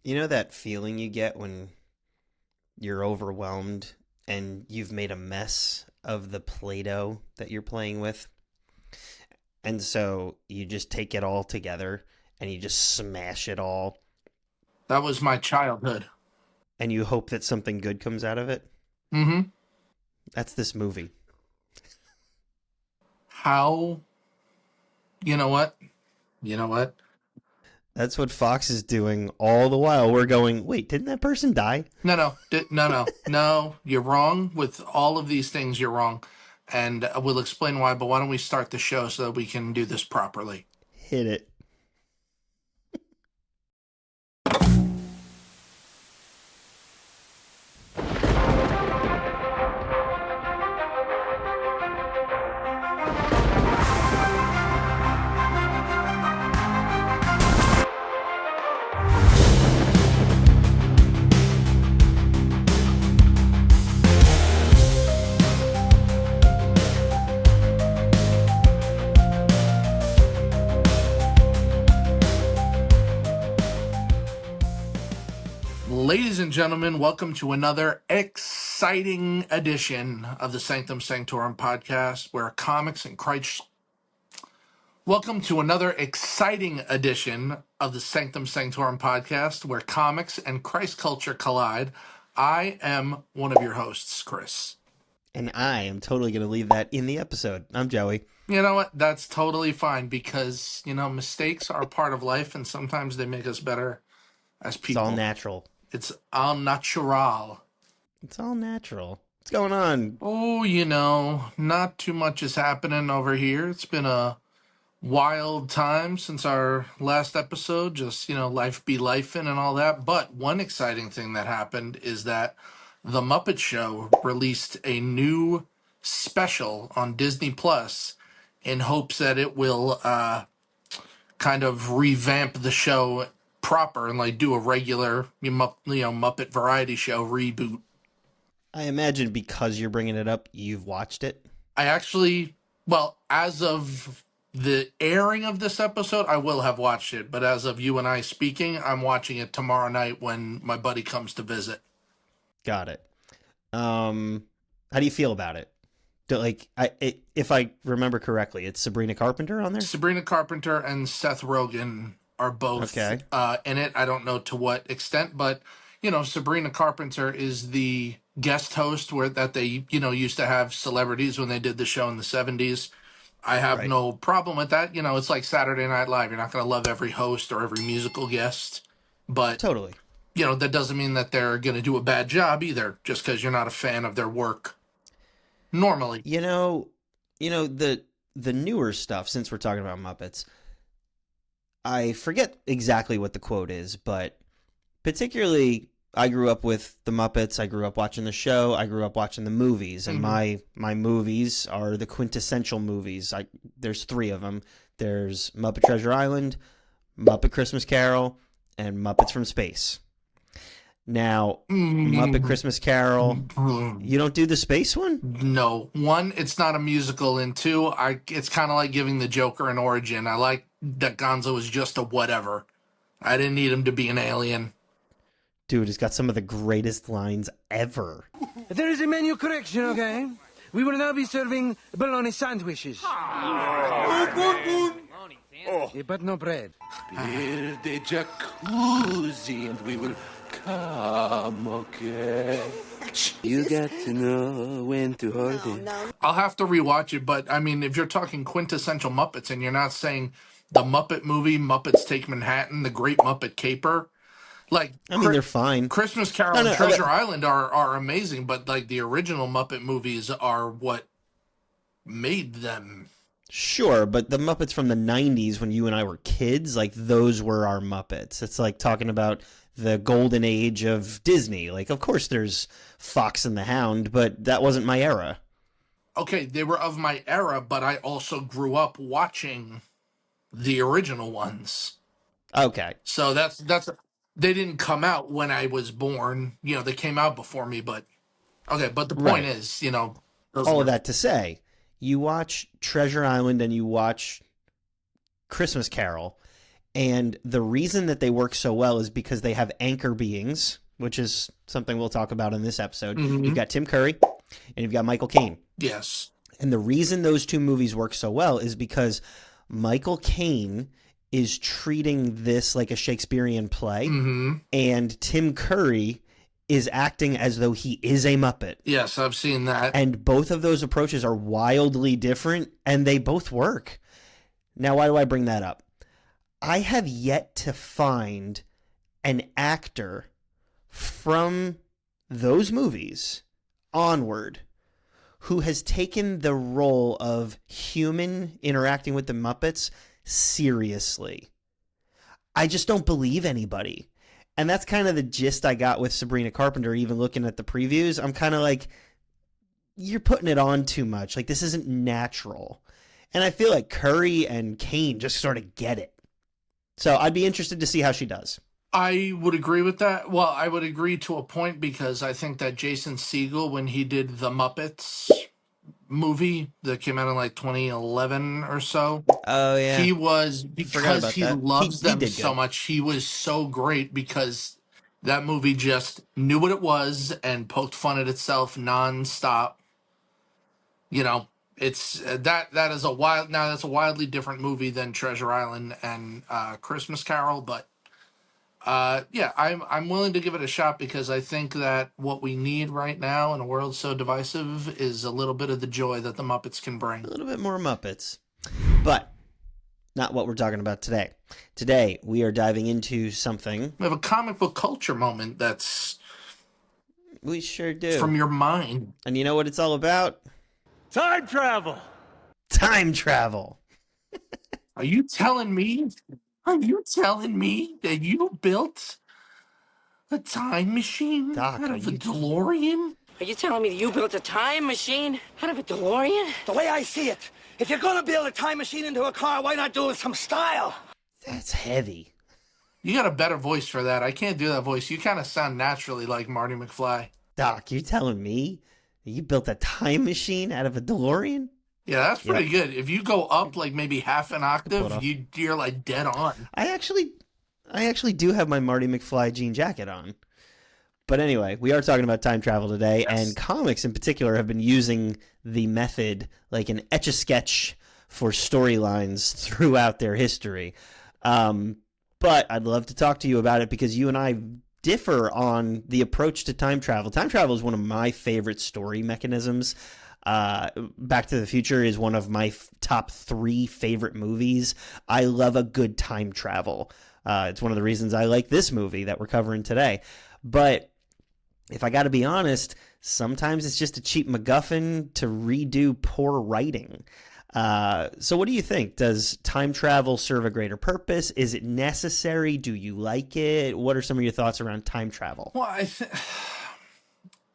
You know that feeling you get when you're overwhelmed and you've made a mess of the Play-Doh that you're playing with? And so you just take it all together and you just smash it all That was my childhood. and you hope that something good comes out of it? Mm-hmm. That's this movie. How? You know what? You know what? That's what Fox is doing all the while. We're going, wait, didn't that person die? No. You're wrong with all of these things. You're wrong, and we'll explain why. But why don't we start the show so that we can do this properly? Hit it. Ladies and gentlemen, welcome to another exciting edition of the Sanctum Sanctorum podcast, where comics and Christ. Welcome to another exciting edition of the Sanctum Sanctorum podcast, where comics and Christ culture collide. I am one of your hosts, Chris. And I am totally going to leave that in the episode. I'm Joey. You know what? That's totally fine because, mistakes are part of life and sometimes they make us better as It's all people. natural. It's al natural. It's all natural. What's going on? Oh, not too much is happening over here. It's been a wild time since our last episode. Just, life be lifing and all that. But one exciting thing that happened is that the Muppet Show released a new special on Disney Plus in hopes that it will kind of revamp the show proper and like do a regular Muppet variety show reboot. I imagine because you're bringing it up, you've watched it. I actually, well, as of the airing of this episode, I will have watched it, but as of you and I speaking, I'm watching it tomorrow night when my buddy comes to visit. Got it. How do you feel about it? If I remember correctly, it's Sabrina Carpenter on there? Sabrina Carpenter and Seth Rogen are both Okay. in it. I don't know to what extent, but Sabrina Carpenter is the guest host that they used to have celebrities when they did the show in the 70s. I have Right. no problem with that. It's like Saturday Night Live. You're not going to love every host or every musical guest, but Totally. that doesn't mean that they're going to do a bad job either, just because you're not a fan of their work normally. The newer stuff, since we're talking about Muppets, I forget exactly what the quote is, but particularly I grew up with the Muppets. I grew up watching the show. I grew up watching the movies, and my movies are the quintessential movies. There's three of them. There's Muppet Treasure Island, Muppet Christmas Carol, and Muppets from Space. Now, Muppet Christmas Carol, you don't do the space one? No. One, it's not a musical, and two, it's kind of like giving the Joker an origin. I like that Gonzo was just a whatever. I didn't need him to be an alien. Dude, it's got some of the greatest lines ever. There is a menu correction, okay? We will now be serving bologna sandwiches. But no bread. Build a jacuzzi and we will come, okay? You got to know when to hold it. I'll have to rewatch it, but I mean, if you're talking quintessential Muppets and you're not saying the Muppet movie, Muppets Take Manhattan, The Great Muppet Caper, they're fine. Christmas Carol and Treasure Island are amazing, but like the original Muppet movies are what made them. Sure, but the Muppets from the 90s when you and I were kids, like those were our Muppets. It's like talking about the golden age of Disney. Like, of course there's Fox and the Hound, but that wasn't my era. Okay, they were of my era, but I also grew up watching the original ones. Okay. So that's they didn't come out when I was born. They came out before me, but okay, but the point is, all of that to say, you watch Treasure Island and you watch Christmas Carol, And the reason that they work so well is because they have anchor beings, which is something we'll talk about in this episode. Mhm. You've got Tim Curry and you've got Michael Caine. Yes. And the reason those two movies work so well is because Michael Caine is treating this like a Shakespearean play, and Tim Curry is acting as though he is a Muppet. Yes, I've seen that. And both of those approaches are wildly different, and they both work. Now, why do I bring that up? I have yet to find an actor from those movies onward who has taken the role of human interacting with the Muppets seriously. I just don't believe anybody. And that's kind of the gist I got with Sabrina Carpenter, even looking at the previews. I'm kind of like, you're putting it on too much. Like, this isn't natural. And I feel like Curry and Caine just sort of get it. So I'd be interested to see how she does. I would agree with that. Well, I would agree to a point because I think that Jason Segel, when he did the Muppets movie that came out in like 2011 or so, Oh, yeah. he was, Forgot because about he that. loves He them did so good. much, he was so great because that movie just knew what it was and poked fun at itself nonstop. You know, it's that is a wild, now that's a wildly different movie than Treasure Island and Christmas Carol, but yeah, I'm willing to give it a shot because I think that what we need right now in a world so divisive is a little bit of the joy that the Muppets can bring. A little bit more Muppets. But not what we're talking about today. Today, we are diving into something. We have a comic book culture moment that's We sure do. from your mind. And you know what it's all about? Time travel! Time travel. Are you telling me? Are you telling me that you built a time machine Doc, out are of a you- DeLorean? Are you telling me that you built a time machine out of a DeLorean? The way I see it, if you're gonna build a time machine into a car, why not do it with some style? That's heavy. You got a better voice for that. I can't do that voice. You kind of sound naturally like Marty McFly. Doc, you telling me that you built a time machine out of a DeLorean? Yeah, that's pretty good. If you go up like maybe half an Pull it octave, off. you're like dead on. I actually do have my Marty McFly jean jacket on. But anyway, we are talking about time travel today, and comics in particular have been using the method like an etch-a-sketch for storylines throughout their history. But I'd love to talk to you about it because you and I differ on the approach to time travel. Time travel is one of my favorite story mechanisms. Back to the Future is one of my top 3 favorite movies. I love a good time travel. It's one of the reasons I like this movie that we're covering today. But if I got to be honest, sometimes it's just a cheap MacGuffin to redo poor writing. So what do you think? Does time travel serve a greater purpose? Is it necessary? Do you like it? What are some of your thoughts around time travel? Well,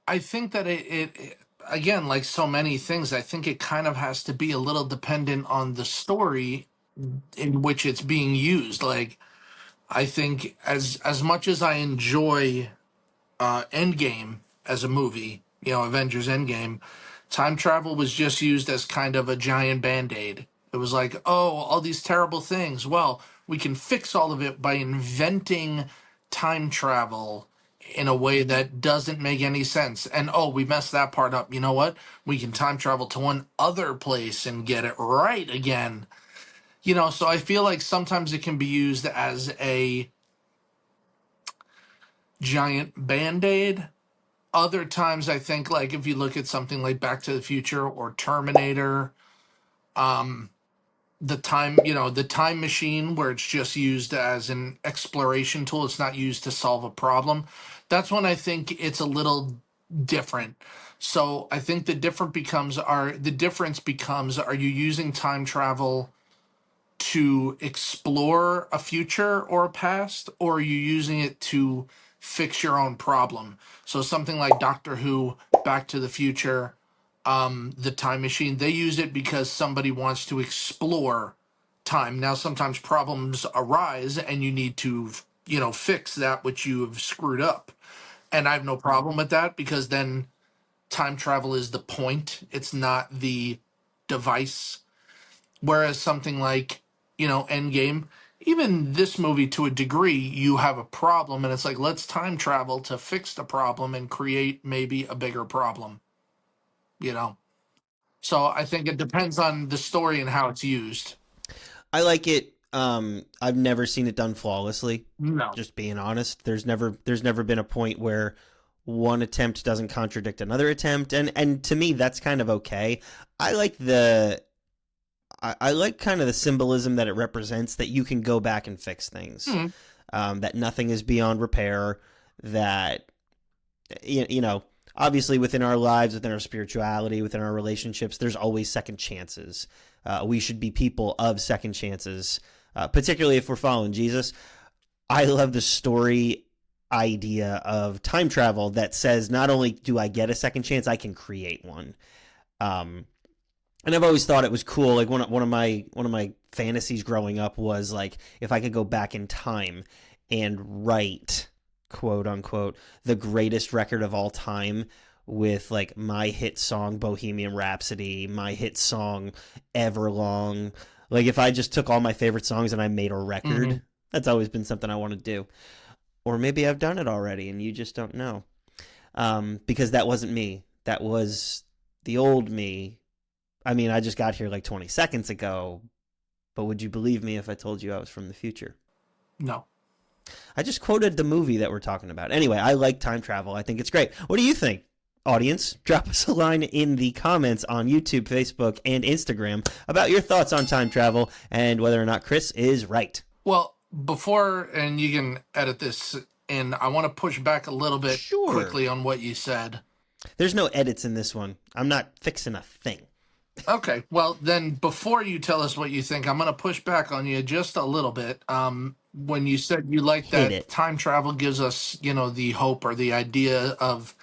I think that it again, like so many things, I think it kind of has to be a little dependent on the story in which it's being used. Like, I think as much as I enjoy Endgame as a movie, you know, Avengers Endgame, time travel was just used as kind of a giant band-aid. It was like, oh, all these terrible things. Well, we can fix all of it by inventing time travel in a way that doesn't make any sense. And oh, we messed that part up. You know what? We can time travel to one other place and get it right again. You know, so I feel like sometimes it can be used as a giant band-aid. Other times I think, like, if you look at something like Back to the Future or Terminator, the time machine, where it's just used as an exploration tool, it's not used to solve a problem, that's when I think it's a little different. So I think the difference becomes, are you using time travel to explore a future or a past, or are you using it to fix your own problem? So something like Doctor Who, Back to the Future, the time machine, they use it because somebody wants to explore time. Now, sometimes problems arise and you need to, you know, fix that which you have screwed up. And I have no problem with that because then time travel is the point. It's not the device. Whereas something like, you know, Endgame, even this movie, to a degree, you have a problem, and it's like, let's time travel to fix the problem and create maybe a bigger problem, you know? So I think it depends on the story and how it's used. I like it. I've never seen it done flawlessly. No. Just being honest, there's never been a point where one attempt doesn't contradict another attempt, and to me that's kind of okay. I like I like kind of the symbolism that it represents, that you can go back and fix things, that nothing is beyond repair, that you know, obviously within our lives, within our spirituality, within our relationships, there's always second chances. We should be people of second chances, particularly if we're following Jesus. I love the story idea of time travel that says not only do I get a second chance, I can create one. And I've always thought it was cool. Like one of my fantasies growing up was like, if I could go back in time and write, quote unquote, the greatest record of all time with like my hit song Bohemian Rhapsody, my hit song Everlong. Like if I just took all my favorite songs and I made a record, that's always been something I want to do. Or maybe I've done it already and you just don't know. Because that wasn't me. That was the old me. I mean, I just got here like 20 seconds ago, but would you believe me if I told you I was from the future? No. I just quoted the movie that we're talking about. Anyway, I like time travel. I think it's great. What do you think, audience? Drop us a line in the comments on YouTube, Facebook, and Instagram about your thoughts on time travel and whether or not Chris is right. Well, before, and you can edit this in, I want to push back a little bit quickly on what you said. There's no edits in this one. I'm not fixing a thing. Okay, well, then before you tell us what you think, I'm going to push back on you just a little bit. When you said you like that time travel gives us, you know, the hope or the idea of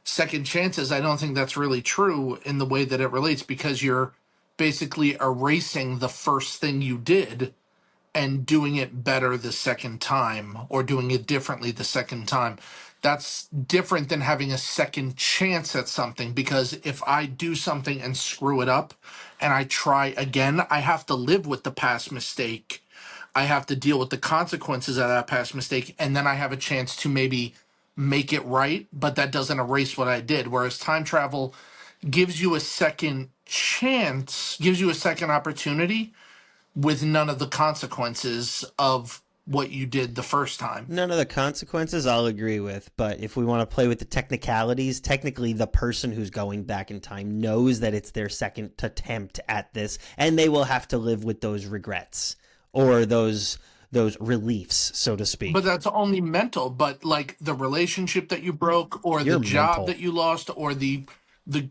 second chances, I don't think that's really true in the way that it relates, because you're basically erasing the first thing you did and doing it better the second time, or doing it differently the second time. That's different than having a second chance at something, because if I do something and screw it up and I try again, I have to live with the past mistake. I have to deal with the consequences of that past mistake, and then I have a chance to maybe make it right, but that doesn't erase what I did. Whereas time travel gives you a second chance, gives you a second opportunity with none of the consequences of what you did the first time. None of the consequences I'll agree with, but if we want to play with the technicalities, technically the person who's going back in time knows that it's their second attempt at this, and they will have to live with those regrets or those reliefs, so to speak. But that's only mental. But like the relationship that you broke, or the job that you lost, or the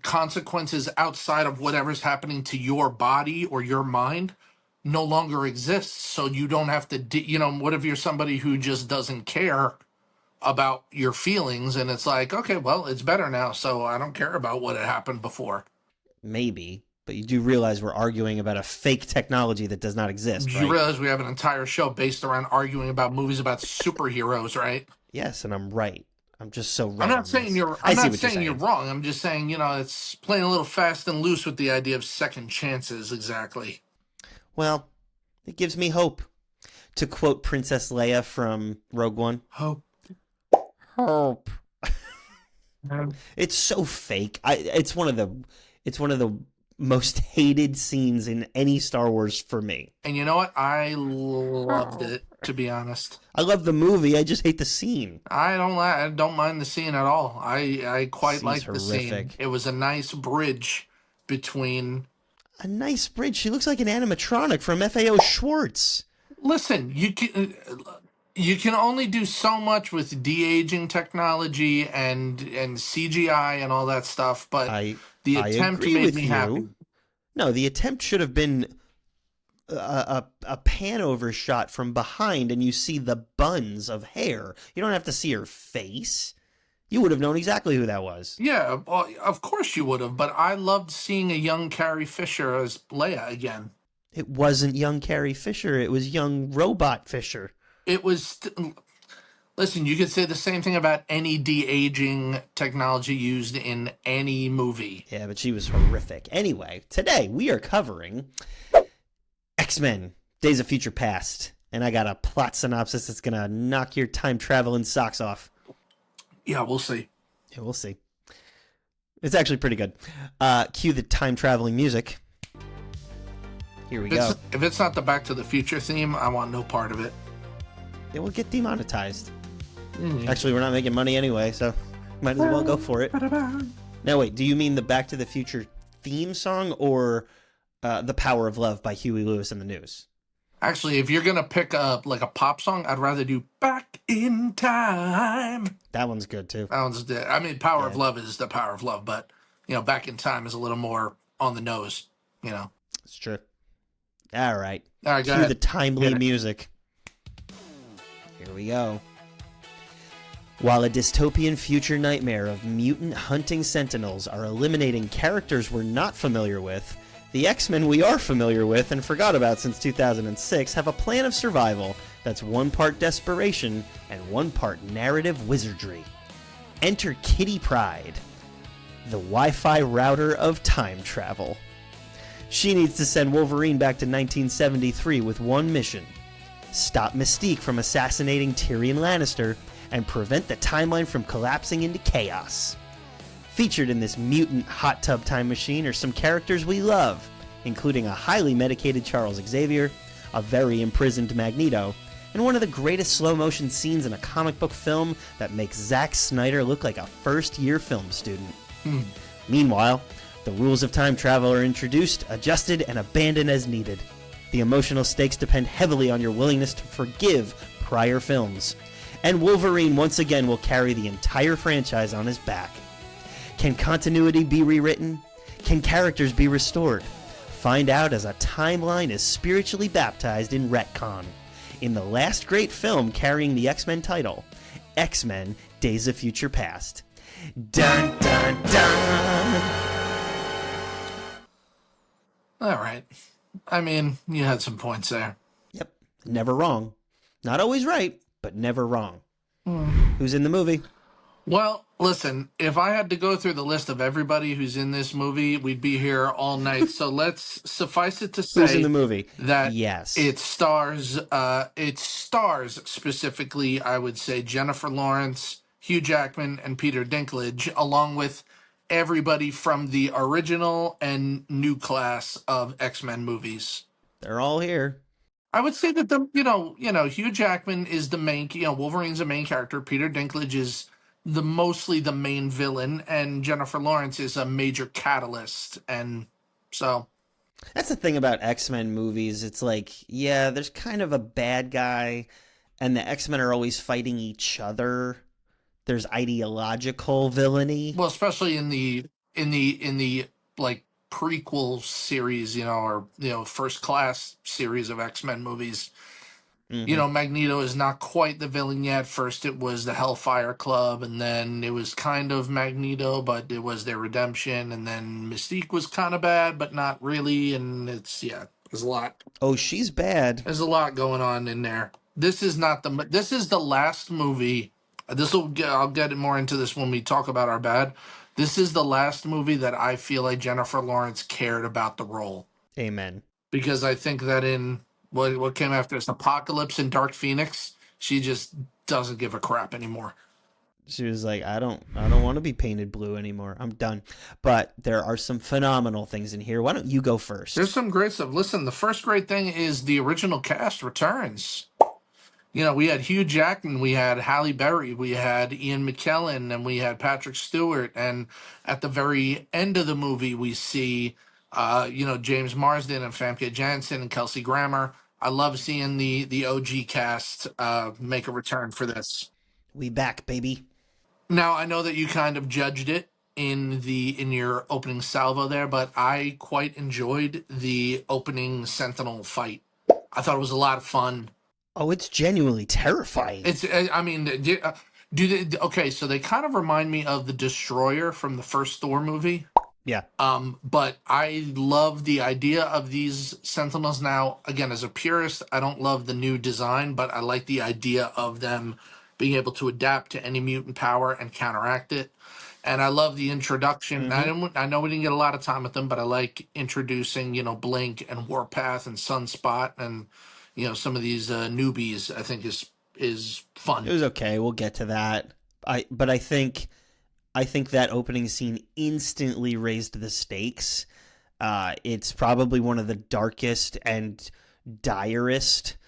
consequences outside of whatever's happening to your body or your mind no longer exists. So you don't have to, you know, what if you're somebody who just doesn't care about your feelings, and it's like, okay, well, it's better now, so I don't care about what had happened before. Maybe, but you do realize we're arguing about a fake technology that does not exist, right? You realize we have an entire show based around arguing about movies about superheroes, right? Yes, and I'm right. I'm just so wrong. I'm not saying you're wrong. I'm just saying, you know, it's playing a little fast and loose with the idea of second chances, exactly. Well, it gives me hope. To quote Princess Leia from Rogue One. Hope. It's so fake. It's one of the most hated scenes in any Star Wars for me. And you know what? I loved it, to be honest. I love the movie. I just hate the scene. I don't mind the scene at all. I quite like the scene. It was a nice bridge between... A nice bridge. She looks like an animatronic from FAO Schwartz. Listen, you can only do so much with de-aging technology and CGI and all that stuff, but the attempt made me happy. No, the attempt should have been a pan over shot from behind, and you see the buns of hair. You don't have to see her face. You would have known exactly who that was. Yeah, well, of course you would have, but I loved seeing a young Carrie Fisher as Leia again. It wasn't young Carrie Fisher. It was young robot Fisher. It was... Listen, you could say the same thing about any de-aging technology used in any movie. Yeah, but she was horrific. Anyway, today we are covering Xmen, Days of Future Past. And I got a plot synopsis that's going to knock your time traveling socks off. Yeah, we'll see. Yeah, we'll see. It's actually pretty good. Cue the time traveling music. Here we go. If it's not the Back to the Future theme, I want no part of it. It will get demonetized. Actually, we're not making money anyway, so might as well go for it. Now, wait, do you mean the Back to the Future theme song or The Power of Love by Huey Lewis and the News? Actually, if you're going to pick up like a pop song, I'd rather do Back in Time. That one's good, too. That one's I mean, Power of Love is the Power of Love, but, Back in Time is a little more on the nose, It's true. All right. All right, go Cue ahead. the timely music. Here we go. While a dystopian future nightmare of mutant hunting Sentinels are eliminating characters we're not familiar with, the X-Men we are familiar with and forgot about since 2006 have a plan of survival that's one part desperation and one part narrative wizardry. Enter Kitty Pryde, the Wi-Fi router of time travel. She needs to send Wolverine back to 1973 with one mission: stop Mystique from assassinating Tyrion Lannister and prevent the timeline from collapsing into chaos. Featured in this mutant hot tub time machine are some characters we love, including a highly medicated Charles Xavier, a very imprisoned Magneto, and one of the greatest slow-motion scenes in a comic book film that makes Zack Snyder look like a first-year film student. Meanwhile, the rules of time travel are introduced, adjusted, and abandoned as needed. The emotional stakes depend heavily on your willingness to forgive prior films. And Wolverine once again will carry the entire franchise on his back. Can continuity be rewritten? Can characters be restored? Find out as a timeline is spiritually baptized in retcon, in the last great film carrying the X-Men title, X-Men: Days of Future Past. Dun dun dun! All right. I mean, you had some points there. Yep, never wrong. Not always right, but never wrong. Who's in the movie? Well, listen, if I had to go through the list of everybody who's in this movie, we'd be here all night. So let's suffice it to say Who's in the movie? that Yes. it stars specifically, I would say, Jennifer Lawrence, Hugh Jackman, and Peter Dinklage, along with everybody from the original and new class of X-Men movies. They're all here. I would say that Hugh Jackman is the main, Wolverine's the main character. Peter Dinklage is mostly the main villain, and Jennifer Lawrence is a major catalyst. And so That's the thing about X-Men movies. It's like, yeah, there's kind of a bad guy, and the X-Men are always fighting each other. There's ideological villainy. well, especially in the like prequel series, or first class series of X-Men movies. Magneto is not quite the villain yet. First it was the Hellfire Club, and then it was kind of Magneto, but it was their redemption, and then Mystique was kind of bad, but not really, and there's a lot. Oh, she's bad. There's a lot going on in there. This is the last movie. I'll get more into this when we talk about our bad. This is the last movie that I feel like Jennifer Lawrence cared about the role. Amen. Because I think that in what came after this, Apocalypse and Dark Phoenix, she just doesn't give a crap anymore. She was like, I don't want to be painted blue anymore. I'm done. But there are some phenomenal things in here. Why don't you go first? There's some great stuff. Listen, the first great thing is the original cast returns. We had Hugh Jackman, we had Halle Berry, we had Ian McKellen, and we had Patrick Stewart. And at the very end of the movie, we see, James Marsden and Famke Janssen and Kelsey Grammer. I love seeing the OG cast make a return for this. We back, baby. Now, I know that you kind of judged it in your opening salvo there, but I quite enjoyed the opening Sentinel fight. I thought it was a lot of fun. Oh, it's genuinely terrifying. Okay, so they kind of remind me of the Destroyer from the first Thor movie. Yeah. But I love the idea of these Sentinels. Now, again, as a purist, I don't love the new design, but I like the idea of them being able to adapt to any mutant power and counteract it. And I love the introduction. I know we didn't get a lot of time with them, but I like introducing, Blink and Warpath and Sunspot and, some of these newbies, I think is fun. It was okay. We'll get to that. But I think that opening scene instantly raised the stakes. It's probably one of the darkest and direst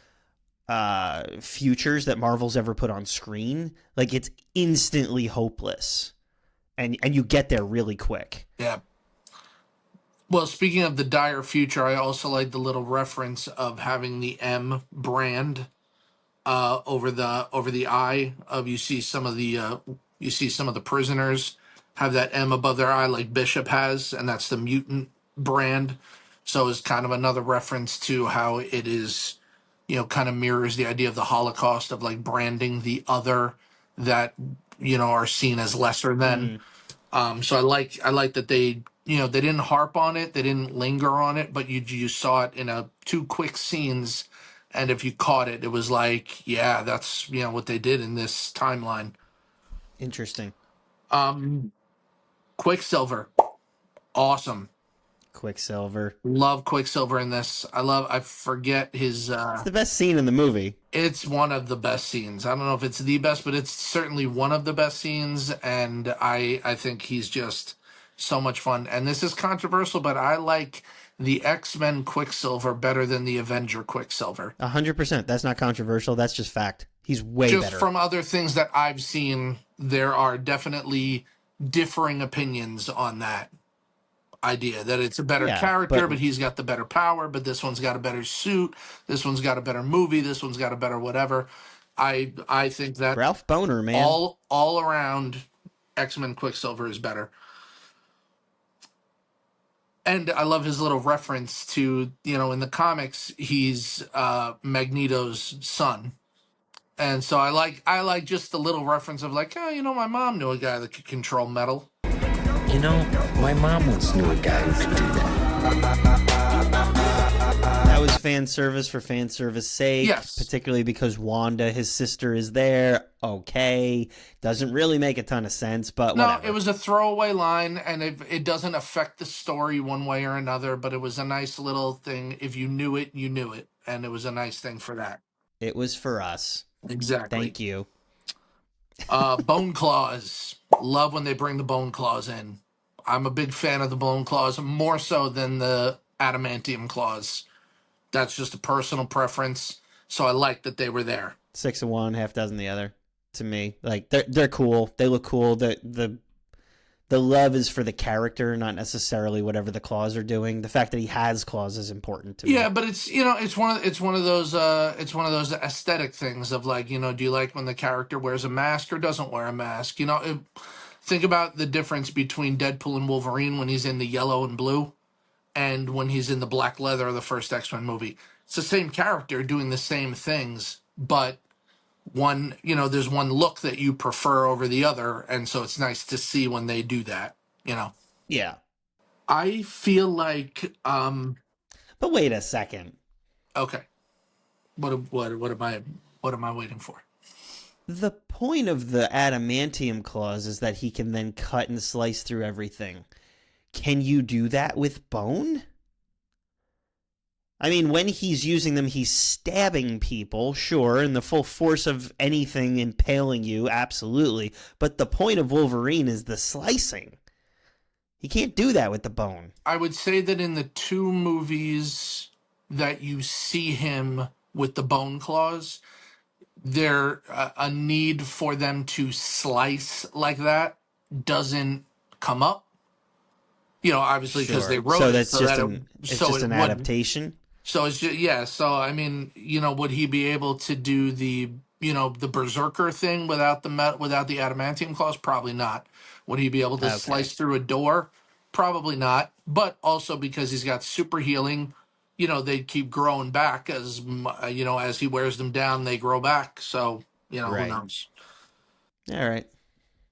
futures that Marvel's ever put on screen. Like, it's instantly hopeless, and you get there really quick. Yeah. Well, speaking of the dire future, I also like the little reference of having the M brand over the eye of you see some of the prisoners have that M above their eye like Bishop has, and that's the mutant brand. So it's kind of another reference to how it is, kind of mirrors the idea of the Holocaust of like branding the other that are seen as lesser than. So I like that they they didn't harp on it, they didn't linger on it, but you saw it in two quick scenes, and if you caught it, it was like, yeah, that's what they did in this timeline. Interesting. QuickSilver, awesome. QuickSilver. Love QuickSilver in this. I forget his. It's the best scene in the movie. It's one of the best scenes. I don't know if it's the best, but it's certainly one of the best scenes, and I think he's just so much fun. And this is controversial, but I like the X-Men QuickSilver better than the Avenger QuickSilver. 100%. That's not controversial. That's just fact. He's way just better. From other things that I've seen, there are definitely differing opinions on that idea, that it's a better character, but he's got the better power, but this one's got a better suit, this one's got a better movie, this one's got a better whatever. I think that Ralph Boner, man, all around X-Men QuickSilver is better. And I love his little reference to, in the comics, he's Magneto's son. And so I like just the little reference of like, my mom knew a guy that could control metal. My mom once knew a guy who could do that. That was fan service for fan service sake. Yes. Particularly because Wanda, his sister, is there. Okay. Doesn't really make a ton of sense, but whatever. No, it was a throwaway line, and it doesn't affect the story one way or another, but it was a nice little thing. If you knew it, you knew it. And it was a nice thing for that. It was for us. Exactly. Thank you. Bone claws. Love when they bring the bone claws in. I'm a big fan of the bone claws, more so than the adamantium claws. That's just a personal preference. So I like that they were there. 6 of one, half dozen the other. To me, like they're cool. They look cool. The love is for the character, not necessarily whatever the claws are doing. The fact that he has claws is important to me. Yeah, but it's it's one of those aesthetic things of like, do you like when the character wears a mask or doesn't wear a mask? Think about the difference between Deadpool and Wolverine when he's in the yellow and blue and when he's in the black leather of the first X-Men movie. It's the same character doing the same things, but one, there's one look that you prefer over the other, and so it's nice to see when they do that, Yeah. I feel like But wait a second. Okay. What am I waiting for? The point of the adamantium claws is that he can then cut and slice through everything. Can you do that with bone? I mean, when he's using them, he's stabbing people, sure, and the full force of anything impaling you, absolutely. But the point of Wolverine is the slicing. He can't do that with the bone. I would say that in the two movies that you see him with the bone claws, there a need for them to slice like that doesn't come up. Obviously because they wrote so it. That's So just that just an adaptation. So it's just, yeah. So I mean, would he be able to do the the berserker thing without the adamantium claws? Probably not. Would he be able to slice through a door? Probably not. But also because he's got super healing, they keep growing back as as he wears them down, they grow back. So Right. Who knows? All right.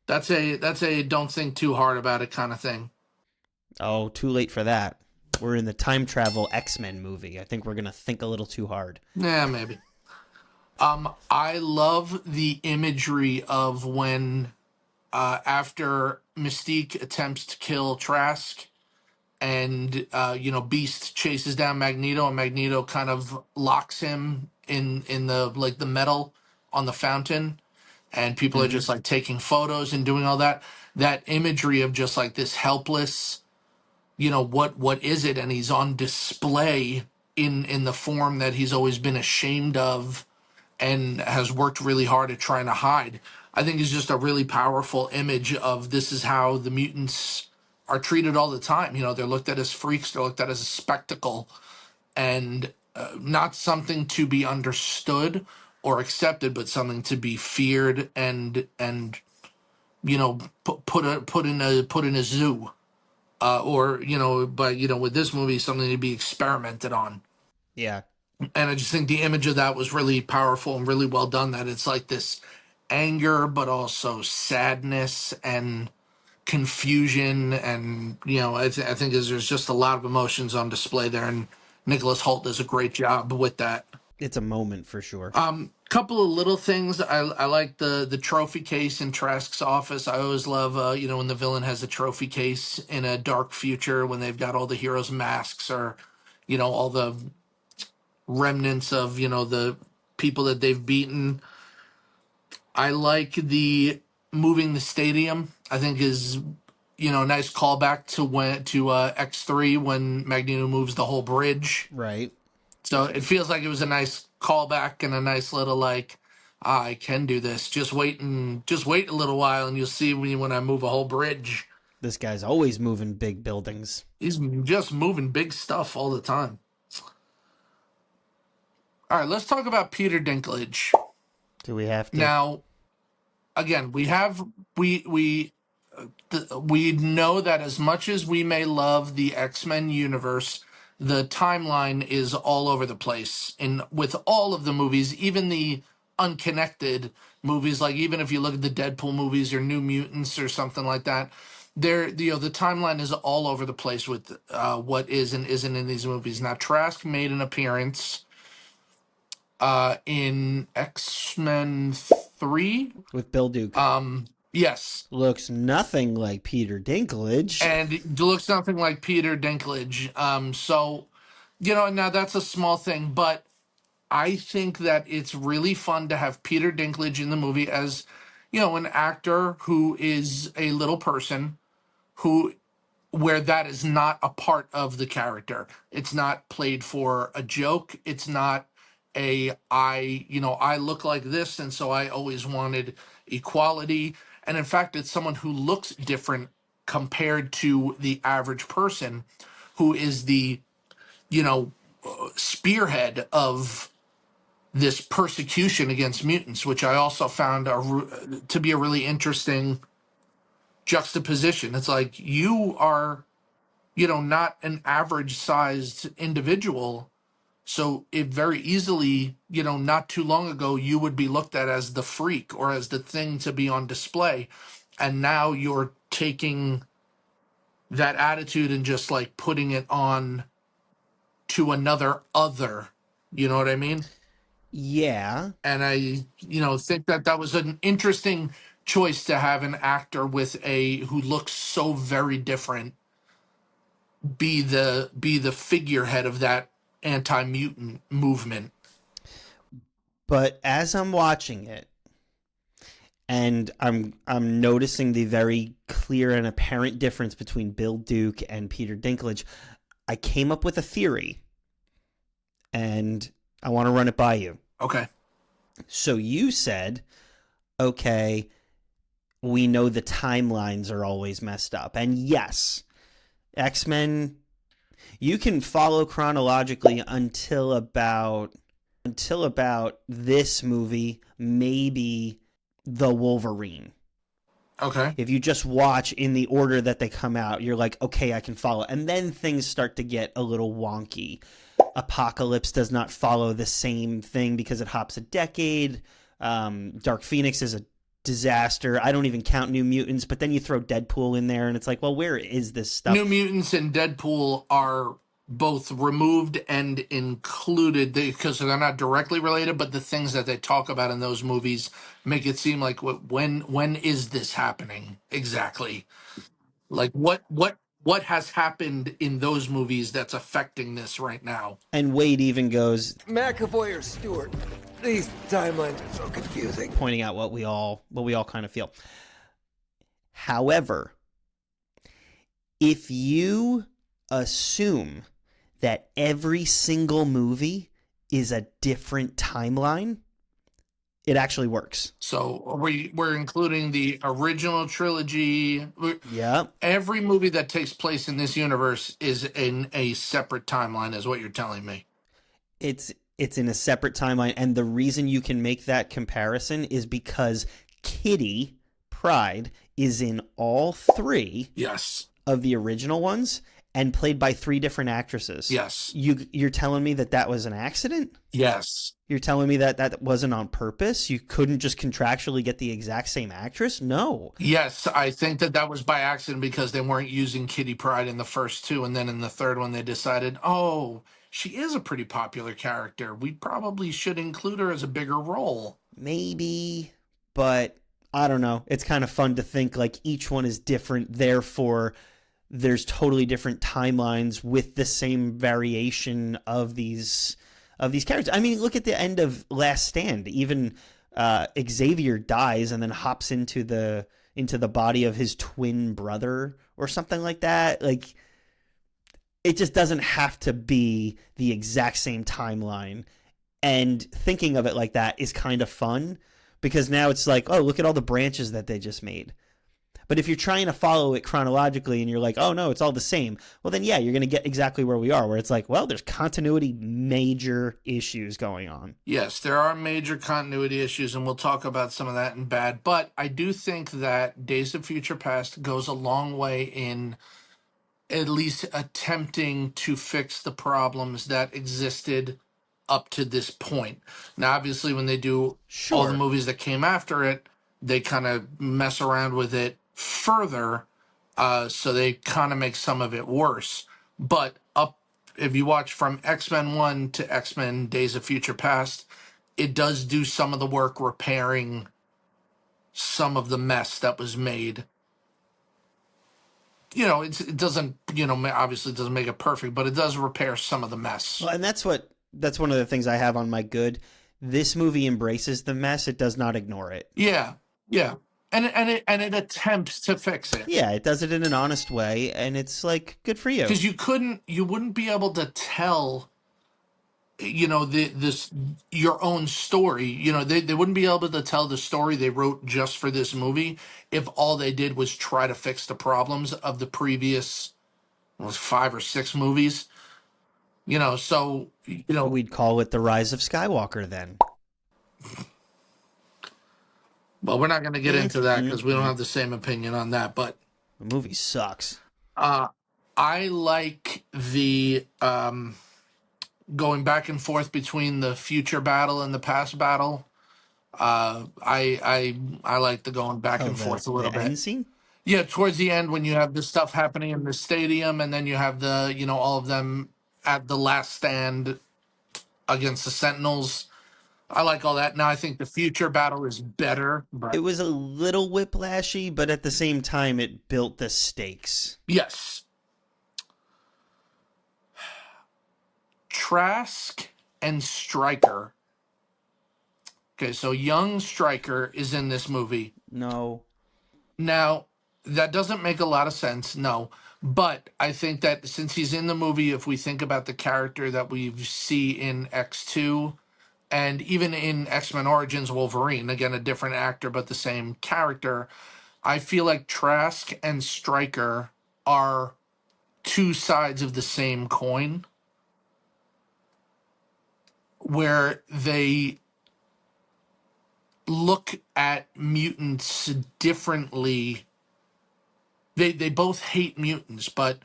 That's a don't think too hard about it kind of thing. Oh, too late for that. We're in the time travel X-Men movie. I think we're going to think a little too hard. Yeah, maybe. I love the imagery of when after Mystique attempts to kill Trask and Beast chases down Magneto, and Magneto kind of locks him in the like the metal on the fountain, and people are just like taking photos and doing all that. That imagery of just like this helpless, what is it? And he's on display in the form that he's always been ashamed of and has worked really hard at trying to hide. I think is just a really powerful image of this is how the mutants are treated all the time. They're looked at as freaks, they're looked at as a spectacle, and not something to be understood or accepted, but something to be feared and put in a zoo, with this movie, something to be experimented on. Yeah. And I just think the image of that was really powerful and really well done, that it's like this anger but also sadness and confusion, and I think there's just a lot of emotions on display there, and Nicholas Hoult does a great job with that. It's a moment for sure. Couple of little things. I like the trophy case in Trask's office. I always love when the villain has a trophy case in a dark future, when they've got all the heroes' masks, or all the remnants of the people that they've beaten. I like the moving the stadium. I think is a nice callback to X3 when Magneto moves the whole bridge. Right. So it feels like it was a nice callback and a nice little like, I can do this. Just wait a little while and you'll see when I move a whole bridge. This guy's always moving big buildings. He's just moving big stuff all the time. All right, let's talk about Peter Dinklage. Do we have to? Now, again, we know that as much as we may love the X-Men universe, the timeline is all over the place with all of the movies, even the unconnected movies. Like even if you look at the Deadpool movies or New Mutants or something like that, the timeline is all over the place with what is and isn't in these movies. Now, Trask made an appearance in X-Men 3 with Bill Duke. Yes. Looks nothing like Peter Dinklage. And it looks nothing like Peter Dinklage. So, now that's a small thing, but I think that it's really fun to have Peter Dinklage in the movie as, an actor who is a little person where that is not a part of the character. It's not played for a joke. It's not I look like this, and so I always wanted equality. And in fact, it's someone who looks different compared to the average person, who is the, spearhead of this persecution against mutants, which I also found to be a really interesting juxtaposition. It's like you are, not an average sized individual. So it very easily, not too long ago, you would be looked at as the freak or as the thing to be on display. And now you're taking that attitude and just like putting it on to another other. You know what I mean? Yeah. And I, think that was an interesting choice to have an actor who looks so very different be the figurehead of that anti-mutant movement. But as I'm watching it, and I'm noticing the very clear and apparent difference between Bill Duke and Peter Dinklage, I came up with a theory, and I want to run it by you. Okay. So you said, okay, we know the timelines are always messed up. And yes, X-Men, you can follow chronologically until about this movie, maybe the Wolverine. Okay. If you just watch in the order that they come out, you're like, okay, I can follow. And then things start to get a little wonky. Apocalypse does not follow the same thing because it hops a decade. Dark Phoenix is a disaster. I don't even count New Mutants, but then you throw Deadpool in there and it's like, well, where is this stuff? New Mutants and Deadpool are both removed and included because they're not directly related, but the things that they talk about in those movies make it seem like when is this happening exactly? Like what what has happened in those movies that's affecting this right now. And Wade even goes, McAvoy or Stewart? These timelines are so confusing. pointing out what we all kind of feel. However, if you assume that every single movie is a different timeline, it actually works. So we're including the original trilogy. Yeah. Every movie that takes place in this universe is in a separate timeline, is what you're telling me. It's in a separate timeline, and the reason you can make that comparison is because Kitty Pryde is in all three Yes. of the original ones and played by three different actresses. Yes. You're telling me that was an accident? Yes. You're telling me that wasn't on purpose? You couldn't just contractually get the exact same actress? No. Yes, I think that was by accident because they weren't using Kitty Pryde in the first two, and then in the third one they decided, oh, she is a pretty popular character. We probably should include her as a bigger role. Maybe, but I don't know. It's kind of fun to think like each one is different, therefore there's totally different timelines with the same variation of these characters. I mean, look at the end of Last Stand. Even Xavier dies and then hops into the body of his twin brother or something like that. Like, it just doesn't have to be the exact same timeline. And thinking of it like that is kind of fun because now it's like, oh, look at all the branches that they just made. But if you're trying to follow it chronologically and you're like, oh, no, it's all the same, well, then, yeah, you're going to get exactly where we are, where it's like, well, there's continuity major issues going on. Yes, there are major continuity issues, and we'll talk about some of that in bad. But I do think that Days of Future Past goes a long way in at least attempting to fix the problems that existed up to this point. Now, obviously, when they do all the movies that came after it, they kind of mess around with it further, so they kind of make some of it worse. But if you watch from X-Men 1 to X-Men Days of Future Past, it does do some of the work repairing some of the mess that was made. You know, it doesn't, obviously it doesn't make it perfect, but it does repair some of the mess. Well, and that's one of the things I have on my good. This movie embraces the mess. It does not ignore it. Yeah. And it attempts to fix it. Yeah, it does it in an honest way, and it's like, good for you. Because you wouldn't be able to tell, your own story. They wouldn't be able to tell the story they wrote just for this movie if all they did was try to fix the problems of the previous 5 or 6 movies. We'd call it The Rise of Skywalker then. Well, we're not going to get into that because we don't have the same opinion on that, but the movie sucks. I like the going back and forth between the future battle and the past battle. I like the going back and forth a little bit. End scene? Yeah, towards the end when you have this stuff happening in the stadium, and then you have the all of them at the last stand against the Sentinels. I like all that. Now I think the future battle is better. But it was a little whiplashy, but at the same time, it built the stakes. Yes. Trask and Stryker. Okay, so young Stryker is in this movie. No. Now, that doesn't make a lot of sense, no. But I think that since he's in the movie, if we think about the character that we see in X2, and even in X-Men Origins Wolverine, again, a different actor, but the same character, I feel like Trask and Stryker are two sides of the same coin, where they look at mutants differently. They both hate mutants, but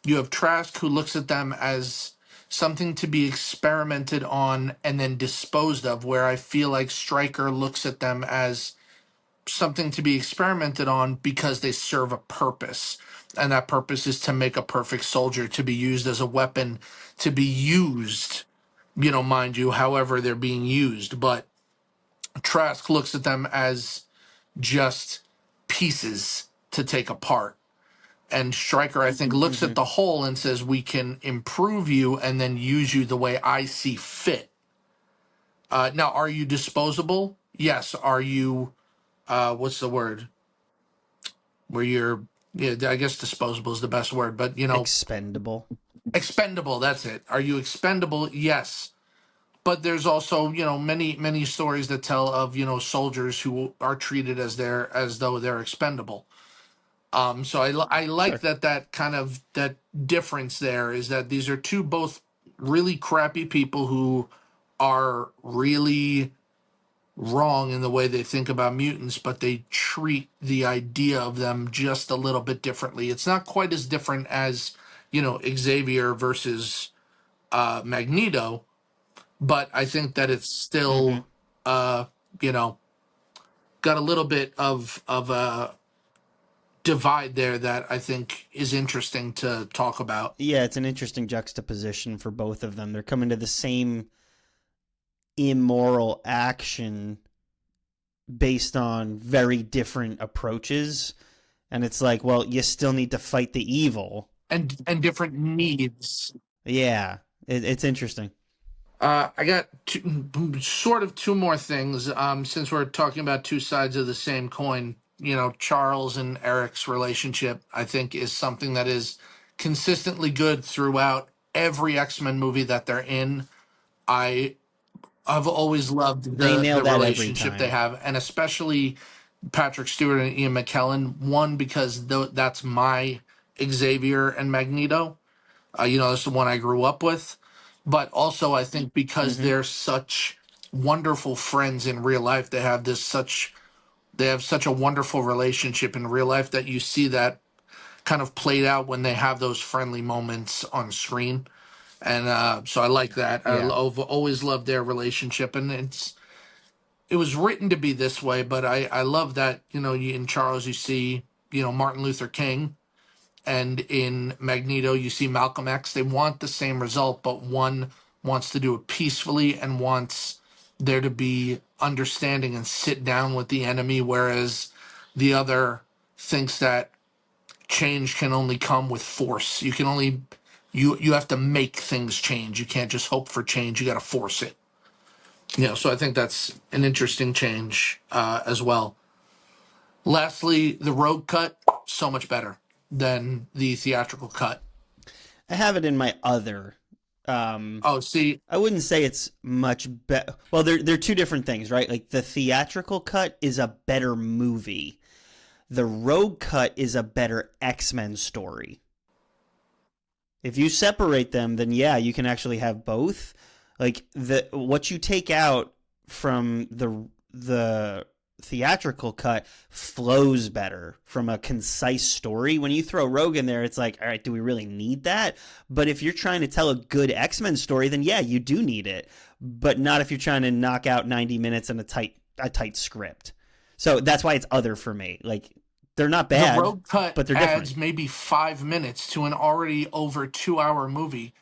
you have Trask who looks at them as something to be experimented on and then disposed of, where I feel like Stryker looks at them as something to be experimented on because they serve a purpose. And that purpose is to make a perfect soldier, to be used as a weapon, to be used, mind you, however they're being used. But Trask looks at them as just pieces to take apart. And Stryker, I think, looks at the whole and says, we can improve you and then use you the way I see fit. Now, are you disposable? Yes. Are you, what's the word? Where you're, yeah, I guess disposable is the best word, but, you know, Expendable. expendable, that's it. Are you expendable? Yes. But there's also, you know, many stories that tell of, you know, soldiers who are treated as though they're expendable. So I like Sure. that kind of that difference there is that these are two both really crappy people who are really wrong in the way they think about mutants, but they treat the idea of them just a little bit differently. It's not quite as different as, you know, Xavier versus Magneto, but I think that it's still, you know, got a little bit of a divide there that I think is interesting to talk about. Yeah, it's an interesting juxtaposition for both of them. They're coming to the same immoral action based on very different approaches. And it's like, well, you still need to fight the evil. And different needs. Yeah, it's interesting. I got two more things. Since we're talking about two sides of the same coin, you know, Charles and Eric's relationship, I think, is something that is consistently good throughout every X-Men movie that they're in. I've always loved They nail the that every relationship they time. have, and especially Patrick Stewart and Ian McKellen. One, because that's my Xavier and Magneto. You know, that's the one I grew up with. But also, I think because they're such wonderful friends in real life, they have such a wonderful relationship in real life that you see that kind of played out when they have those friendly moments on screen. And so I like that. Yeah. I've always loved their relationship, and it was written to be this way. But I love that, you know, in Charles you see, you know, Martin Luther King, and in Magneto you see Malcolm X. They want the same result, but one wants to do it peacefully and wants there to be understanding and sit down with the enemy, whereas the other thinks that change can only come with force. You can only you have to make things change. You can't just hope for change. You got to force it. You know, so I think that's an interesting change as well. Lastly, the road cut, so much better than the theatrical cut. I have it in my other. Oh, see, I wouldn't say it's much better. Well, they're two different things, right? Like the theatrical cut is a better movie. The road cut is a better X-Men story. If you separate them, then yeah, you can actually have both. Like what you take out from the theatrical cut flows better from a concise story. When you throw Rogue in there, it's like, all right, do we really need that? But if you're trying to tell a good X-Men story, then yeah, you do need it. But not if you're trying to knock out 90 minutes in a tight script. So that's why it's other for me. Like, they're not bad, the road cut but they're adds different. maybe 5 minutes to an already over 2-hour movie.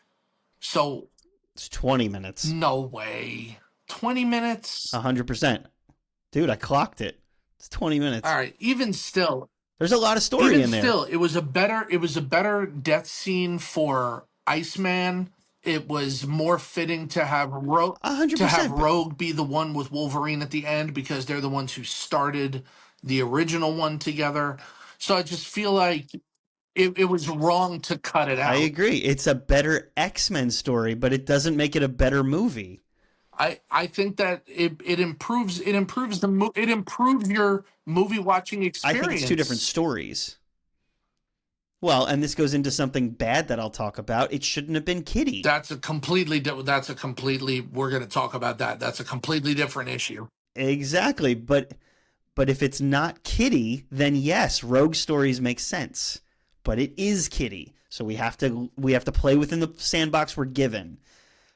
So It's 20 minutes. no way. 20 minutes? 100%. Dude, I clocked it. It's 20 minutes. All right. Even still, There's a lot of story in there. it was a better death scene for Iceman. It was more fitting to have 100%. Rogue be the one with Wolverine at the end because they're the ones who started the original one together. So I just feel like it was wrong to cut it out. I agree. It's a better X-Men story, but it doesn't make it a better movie. I think that it improves your movie watching experience. I think it's two different stories. Well, and this goes into something bad that I'll talk about. It shouldn't have been Kitty. We're going to talk about that. That's a completely different issue. Exactly, but if it's not Kitty, then yes, Rogue stories make sense. But it is Kitty. So we have to play within the sandbox we're given.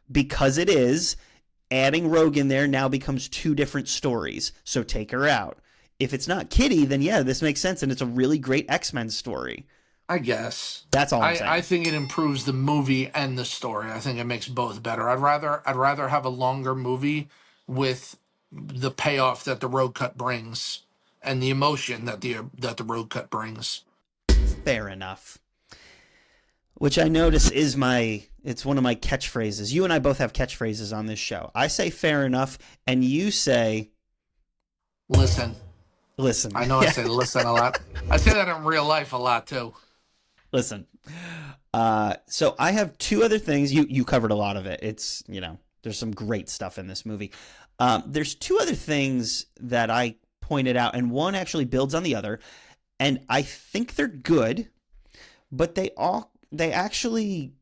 Because it is, adding Rogue in there now becomes two different stories. So take her out. If it's not Kitty, then yeah, this makes sense and it's a really great X-Men story. I guess. That's all I'm saying. I think it improves the movie and the story. I think it makes both better. I'd rather have a longer movie with the payoff that the road cut brings and the emotion that the road cut brings. Fair enough. Which I notice is it's one of my catchphrases. You and I both have catchphrases on this show. I say fair enough, and you say... Listen. I know I say listen a lot. I say that in real life a lot, too. Listen. So I have two other things. You covered a lot of it. It's, there's some great stuff in this movie. There's two other things that I pointed out, and one actually builds on the other, and I think they're good, but they actually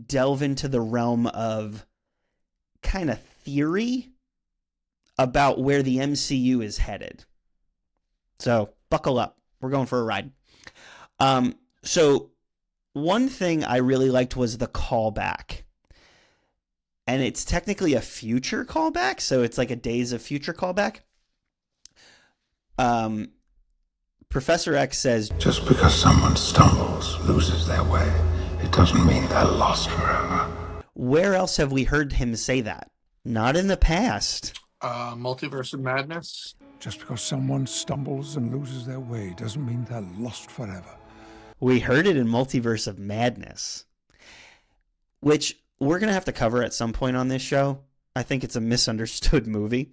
delve into the realm of kind of theory about where the MCU is headed. So buckle up. We're going for a ride. So one thing I really liked was the callback. And it's technically a future callback, so it's like a Days of Future callback. Professor X says, just because someone stumbles, loses their way, it doesn't mean they're lost forever. Where else have we heard him say that? Not in the past. Multiverse of Madness. Just because someone stumbles and loses their way doesn't mean they're lost forever. We heard it in Multiverse of Madness, which we're going to have to cover at some point on this show. I think it's a misunderstood movie.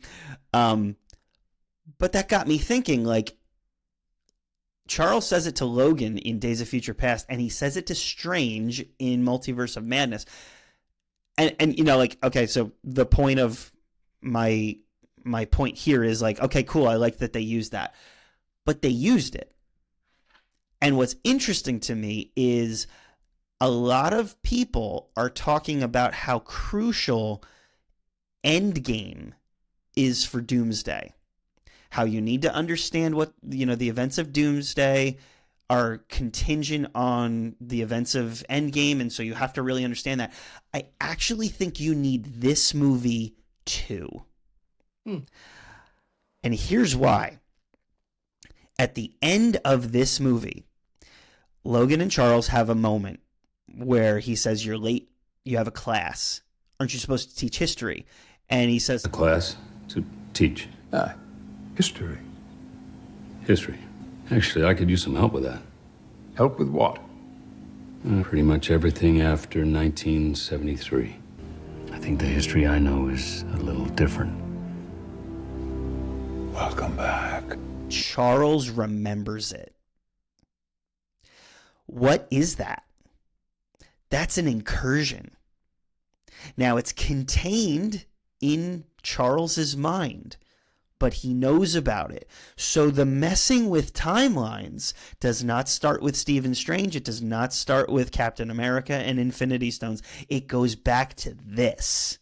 But that got me thinking, like, Charles says it to Logan in Days of Future Past, and he says it to Strange in Multiverse of Madness. And okay, so the point of my point here is like, okay, cool, I like that they used that. But they used it. And what's interesting to me is a lot of people are talking about how crucial Endgame is for Doomsday. How you need to understand what, the events of Doomsday are contingent on the events of Endgame, and so you have to really understand that. I actually think you need this movie too. And here's why. At the end of this movie, Logan and Charles have a moment where he says, you're late, you have a class. Aren't you supposed to teach history? And he says... A class to teach. History. History. Actually, I could use some help with that. Help with what? Pretty much everything after 1973. I think the history I know is a little different. Welcome back. Charles remembers it. What is that? That's an incursion. Now, it's contained in Charles's mind, but he knows about it. So the messing with timelines does not start with Stephen Strange. It does not start with Captain America and Infinity Stones. It goes back to this.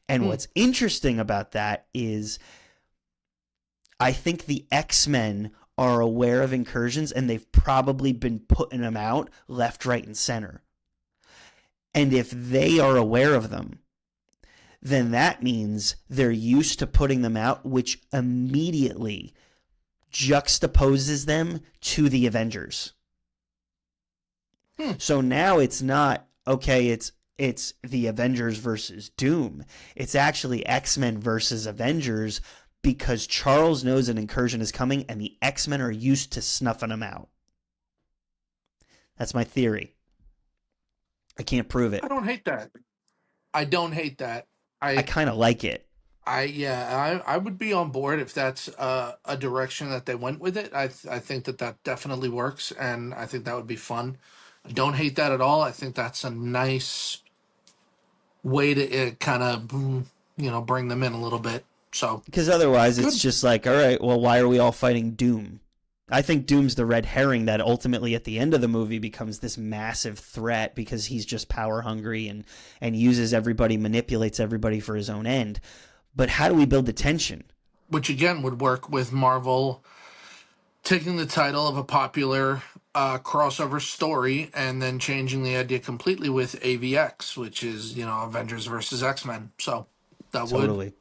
And what's interesting about that is I think the X-Men are aware of incursions, and they've probably been putting them out left, right, and center. And if they are aware of them, then that means they're used to putting them out, which immediately juxtaposes them to the Avengers. So now it's not, okay, it's the Avengers versus Doom. It's actually X-Men versus Avengers, because Charles knows an incursion is coming, and the X-Men are used to snuffing them out. That's my theory. I can't prove it. I don't hate that. I kind of like it. I would be on board if that's a direction that they went with it. I think that definitely works, and I think that would be fun. I don't hate that at all. I think that's a nice way to kind of, bring them in a little bit. So because otherwise it's just like, all right, well, why are we all fighting Doom? I think Doom's the red herring that ultimately at the end of the movie becomes this massive threat because he's just power hungry and uses everybody, manipulates everybody for his own end. But how do we build the tension? Which again would work with Marvel taking the title of a popular crossover story and then changing the idea completely with AVX, which is, Avengers versus X-Men. So that would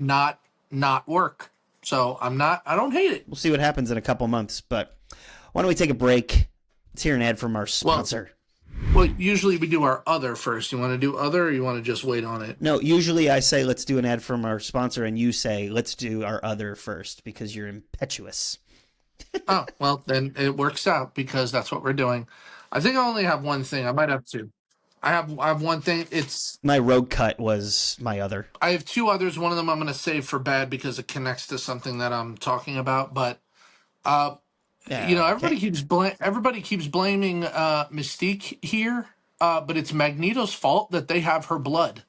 not work. So I don't hate it. We'll see what happens in a couple months, but why don't we take a break? Let's hear an ad from our sponsor. Well, usually we do our other first. You want to do other, or you want to just wait on it? No, usually I say let's do an ad from our sponsor, and you say let's do our other first because you're impetuous. Oh, well, then it works out because that's what we're doing. I think I only have one thing. I might have two. I have one thing. My rogue cut was my other. I have two others. One of them I'm going to save for bad because it connects to something that I'm talking about. But Okay. everybody keeps blaming Mystique here, but it's Magneto's fault that they have her blood.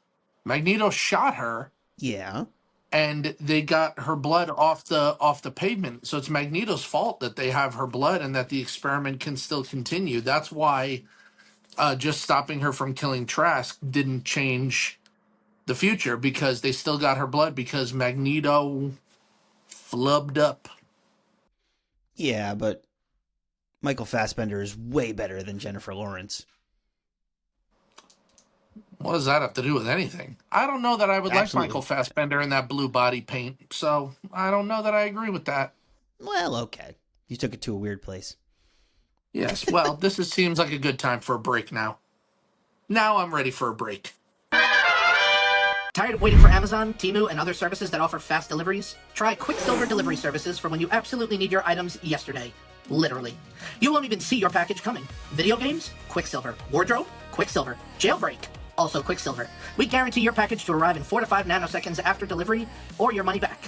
Magneto shot her, Yeah. and they got her blood off the pavement. So it's Magneto's fault that they have her blood and that the experiment can still continue. That's why just stopping her from killing Trask didn't change the future, because they still got her blood because Magneto flubbed up. Yeah, but Michael Fassbender is way better than Jennifer Lawrence. What does that have to do with anything? I don't know that I would Absolutely. like Michael Fassbender in that blue body paint, so I don't know that I agree with that. Well, okay. You took it to a weird place. Yes, well, seems like a good time for a break now. Now I'm ready for a break. Tired of waiting for Amazon, Temu, and other services that offer fast deliveries? Try QuickSilver delivery services for when you absolutely need your items yesterday. Literally. You won't even see your package coming. Video games? QuickSilver. Wardrobe? QuickSilver. Jailbreak? Also QuickSilver. We guarantee your package to arrive in 4 to 5 nanoseconds after delivery, or your money back.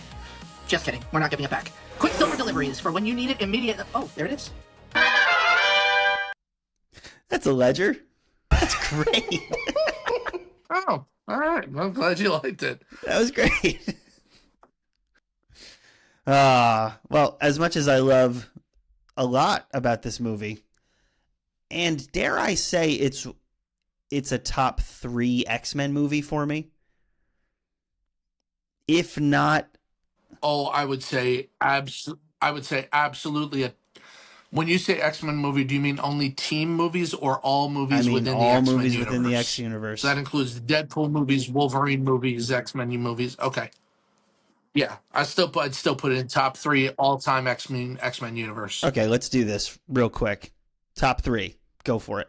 Just kidding. We're not giving it back. QuickSilver deliveries for when you need it immediately. Oh, there it is. That's a ledger. That's great. Oh, all right. I'm glad you liked it. That was great. Well, as much as I love a lot about this movie, and dare I say it's a top 3 X-Men movie for me. If not, Oh, I would say absolutely. When you say X-Men movie, do you mean only team movies or all movies within the all X-Men movies universe? within the X universe. So that includes Deadpool movies, Wolverine movies, X-Men movies. Okay. Yeah, I'd still put it in top 3 all-time X-Men universe. Okay, let's do this real quick. Top 3. Go for it.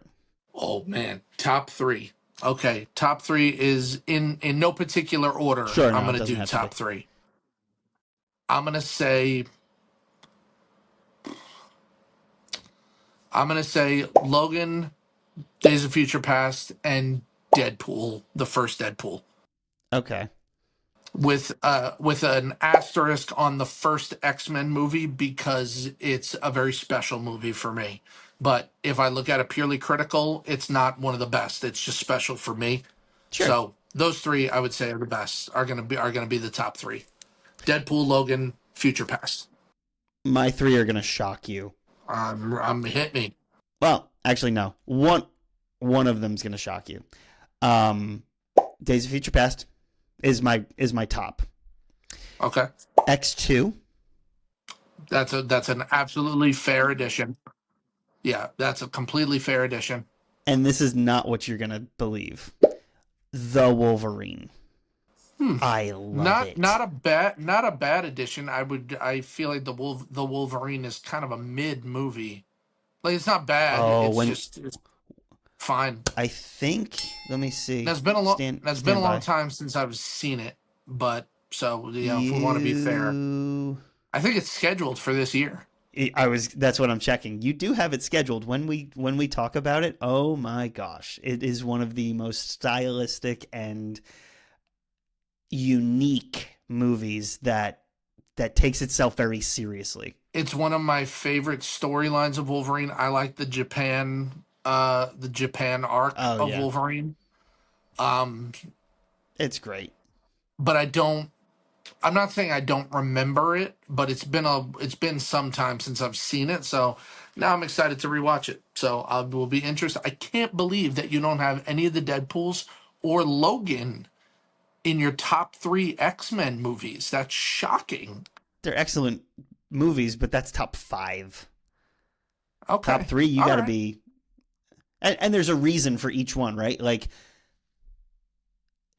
Oh man, top 3. Okay, top 3 is in no particular order. Sure, no, I'm it going to doesn't do have to top be. 3. I'm going to say Logan, Days of Future Past, and Deadpool, the first Deadpool. Okay. With an asterisk on the first X-Men movie because it's a very special movie for me. But if I look at it purely critical, it's not one of the best. It's just special for me. Sure. So those 3 I would say are the best. Are gonna be the top 3. Deadpool, Logan, Future Past. My 3 are gonna shock you. Hit me. Well, actually, no. One of them's gonna shock you. Days of Future Past is my top. Okay. X2. That's an absolutely fair addition. Yeah, that's a completely fair addition. And this is not what you're gonna believe. The Wolverine. I love it. Not a bad addition. I feel like the Wolverine is kind of a mid movie. Like it's not bad. It's fine. I think. Let me see. That's been a long time since I've seen it. But so if we want to be fair, I think it's scheduled for this year. That's what I'm checking. You do have it scheduled. When we talk about it, oh my gosh, it is one of the most stylistic and unique movies that takes itself very seriously. It's one of my favorite storylines of Wolverine. I like the Japan arc of Wolverine. It's great. But I'm not saying I don't remember it, but it's been some time since I've seen it, so now I'm excited to rewatch it. So I will be interested. I can't believe that you don't have any of the Deadpools or Logan in your top 3 X-Men movies. That's shocking. They're excellent movies, but that's top 5. Okay. Top 3, you got to be... And there's a reason for each one, right? Like,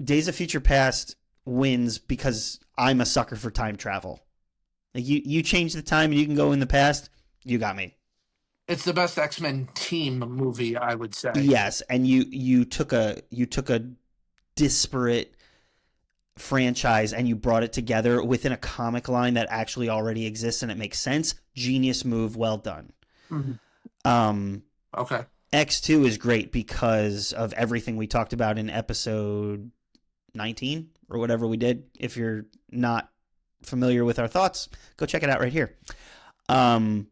Days of Future Past wins because I'm a sucker for time travel. Like, you change the time and you can go in the past, you got me. It's the best X-Men team movie, I would say. Yes, and you took a disparate franchise and you brought it together within a comic line that actually already exists and it makes sense, genius move, well done. Okay. X2 is great because of everything we talked about in episode 19 or whatever we did. If you're not familiar with our thoughts, go check it out right here. And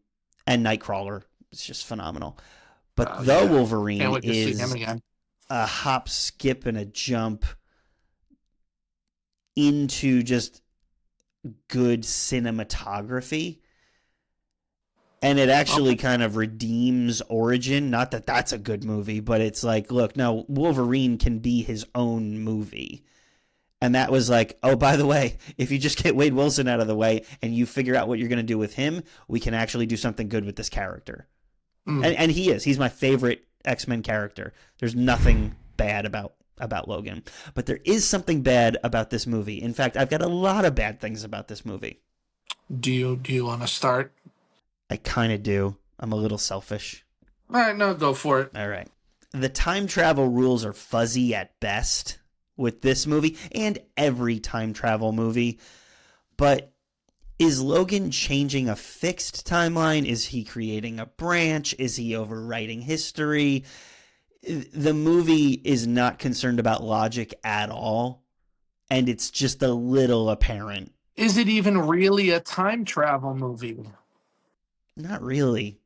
Nightcrawler is just phenomenal. But Wolverine Can't wait to see is him again. a hop, skip, and a jump into just good cinematography. And it actually kind of redeems Origin. Not that that's a good movie, but it's like, look, no, Wolverine can be his own movie. And that was like, oh, by the way, if you just get Wade Wilson out of the way and you figure out what you're going to do with him, we can actually do something good with this character. And he is. He's my favorite X-Men character. There's nothing bad about Logan. But there is something bad about this movie. In fact, I've got a lot of bad things about this movie. Do you want to start? I kind of do. I'm a little selfish. All right, no, go for it. All right. The time travel rules are fuzzy at best with this movie and every time travel movie. But is Logan changing a fixed timeline? Is he creating a branch? Is he overwriting history? The movie is not concerned about logic at all, and it's just a little apparent. Is it even really a time travel movie? Not really.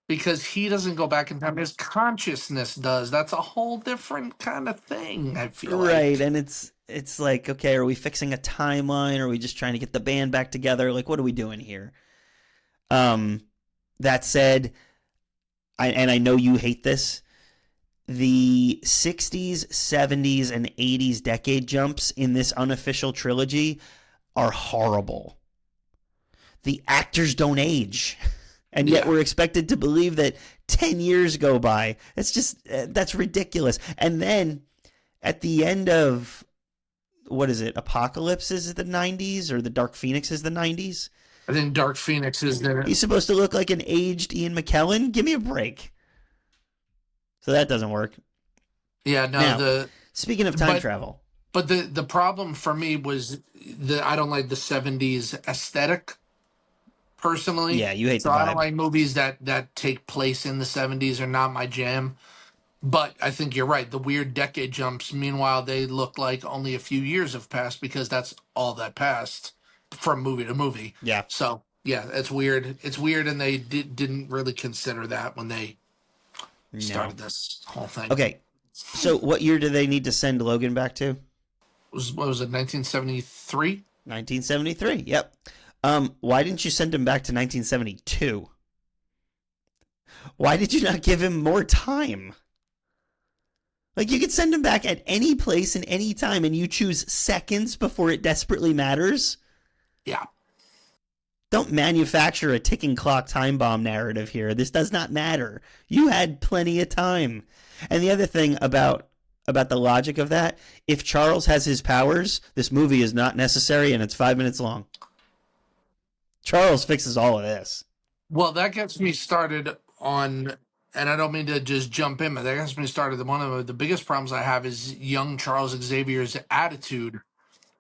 Because he doesn't go back in time. His consciousness does. That's a whole different kind of thing, I feel like. Right, and it's like, okay, are we fixing a timeline? Are we just trying to get the band back together? Like, what are we doing here? That said, I know you hate this, the 60s, 70s, and 80s decade jumps in this unofficial trilogy are horrible. The actors don't age. And yet we're expected to believe that 10 years go by. It's just, that's ridiculous. And then at the end of, what is it, Apocalypse is the 90s or the Dark Phoenix is the 90s? I think Dark Phoenix is there. He's supposed to look like an aged Ian McKellen? Give me a break. So that doesn't work. Yeah, no. Now, speaking of time travel. But the problem for me was I don't like the 70s aesthetic. Personally, yeah, you hate so the vibe. I don't like movies that take place in the 70s are not my jam. But I think you're right. The weird decade jumps, meanwhile, they look like only a few years have passed because that's all that passed from movie to movie. Yeah. So, yeah, it's weird. It's weird, and they didn't really consider that when they started this whole thing. Okay, so what year do they need to send Logan back to? What was it, 1973? 1973, yep. Why didn't you send him back to 1972? Why did you not give him more time? Like, you could send him back at any place and any time, and you choose seconds before it desperately matters? Yeah. Don't manufacture a ticking clock time bomb narrative here. This does not matter. You had plenty of time. And the other thing about the logic of that, if Charles has his powers, this movie is not necessary, and it's 5 minutes long. Charles fixes all of this. Well, that gets me started on, and I don't mean to just jump in, but that gets me started. One of the biggest problems I have is young Charles Xavier's attitude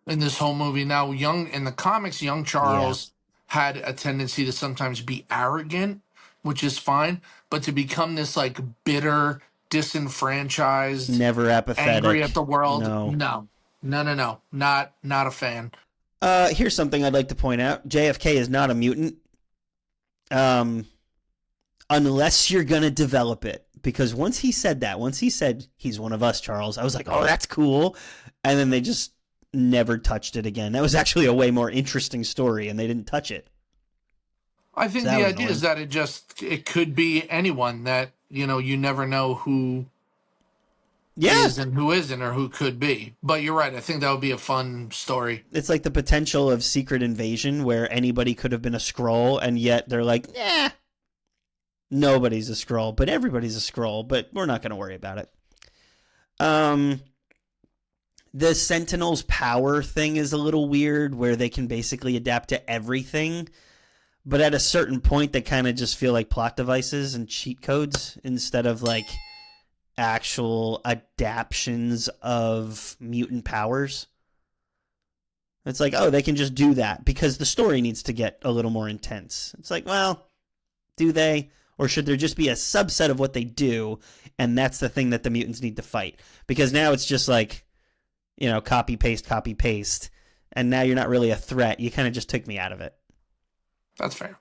in this whole movie. Now, in the comics, young Charles had a tendency to sometimes be arrogant, which is fine, but to become this like bitter, disenfranchised, never apathetic, angry at the world. No, not a fan. Here's something I'd like to point out. JFK is not a mutant. Unless you're going to develop it. Because once he said he's one of us, Charles, I was like, oh, that's cool. And then they just never touched it again. That was actually a way more interesting story, and they didn't touch it. I think the idea is that it could be anyone that, you never know who is and who isn't, or who could be. But you're right. I think that would be a fun story. It's like the potential of Secret Invasion, where anybody could have been a Skrull, and yet they're like, nobody's a Skrull, but everybody's a Skrull, but we're not going to worry about it. The Sentinels' power thing is a little weird, where they can basically adapt to everything, but at a certain point, they kind of just feel like plot devices and cheat codes instead of like actual adaptions of mutant powers. It's like, oh, they can just do that because the story needs to get a little more intense. It's like, well, do they? Or should there just be a subset of what they do, and that's the thing that the mutants need to fight? Because now it's just like, copy, paste, and now you're not really a threat. You kind of just took me out of it. That's fair.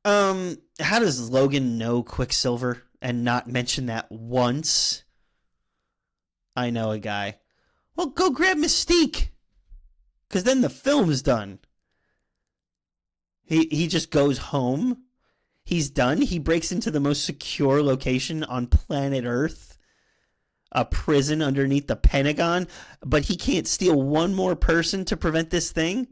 How does Logan know QuickSilver and not mention that once? I know a guy. Well, go grab Mystique. Because then the film's done. He just goes home. He's done. He breaks into the most secure location on planet Earth. A prison underneath the Pentagon. But he can't steal one more person to prevent this thing?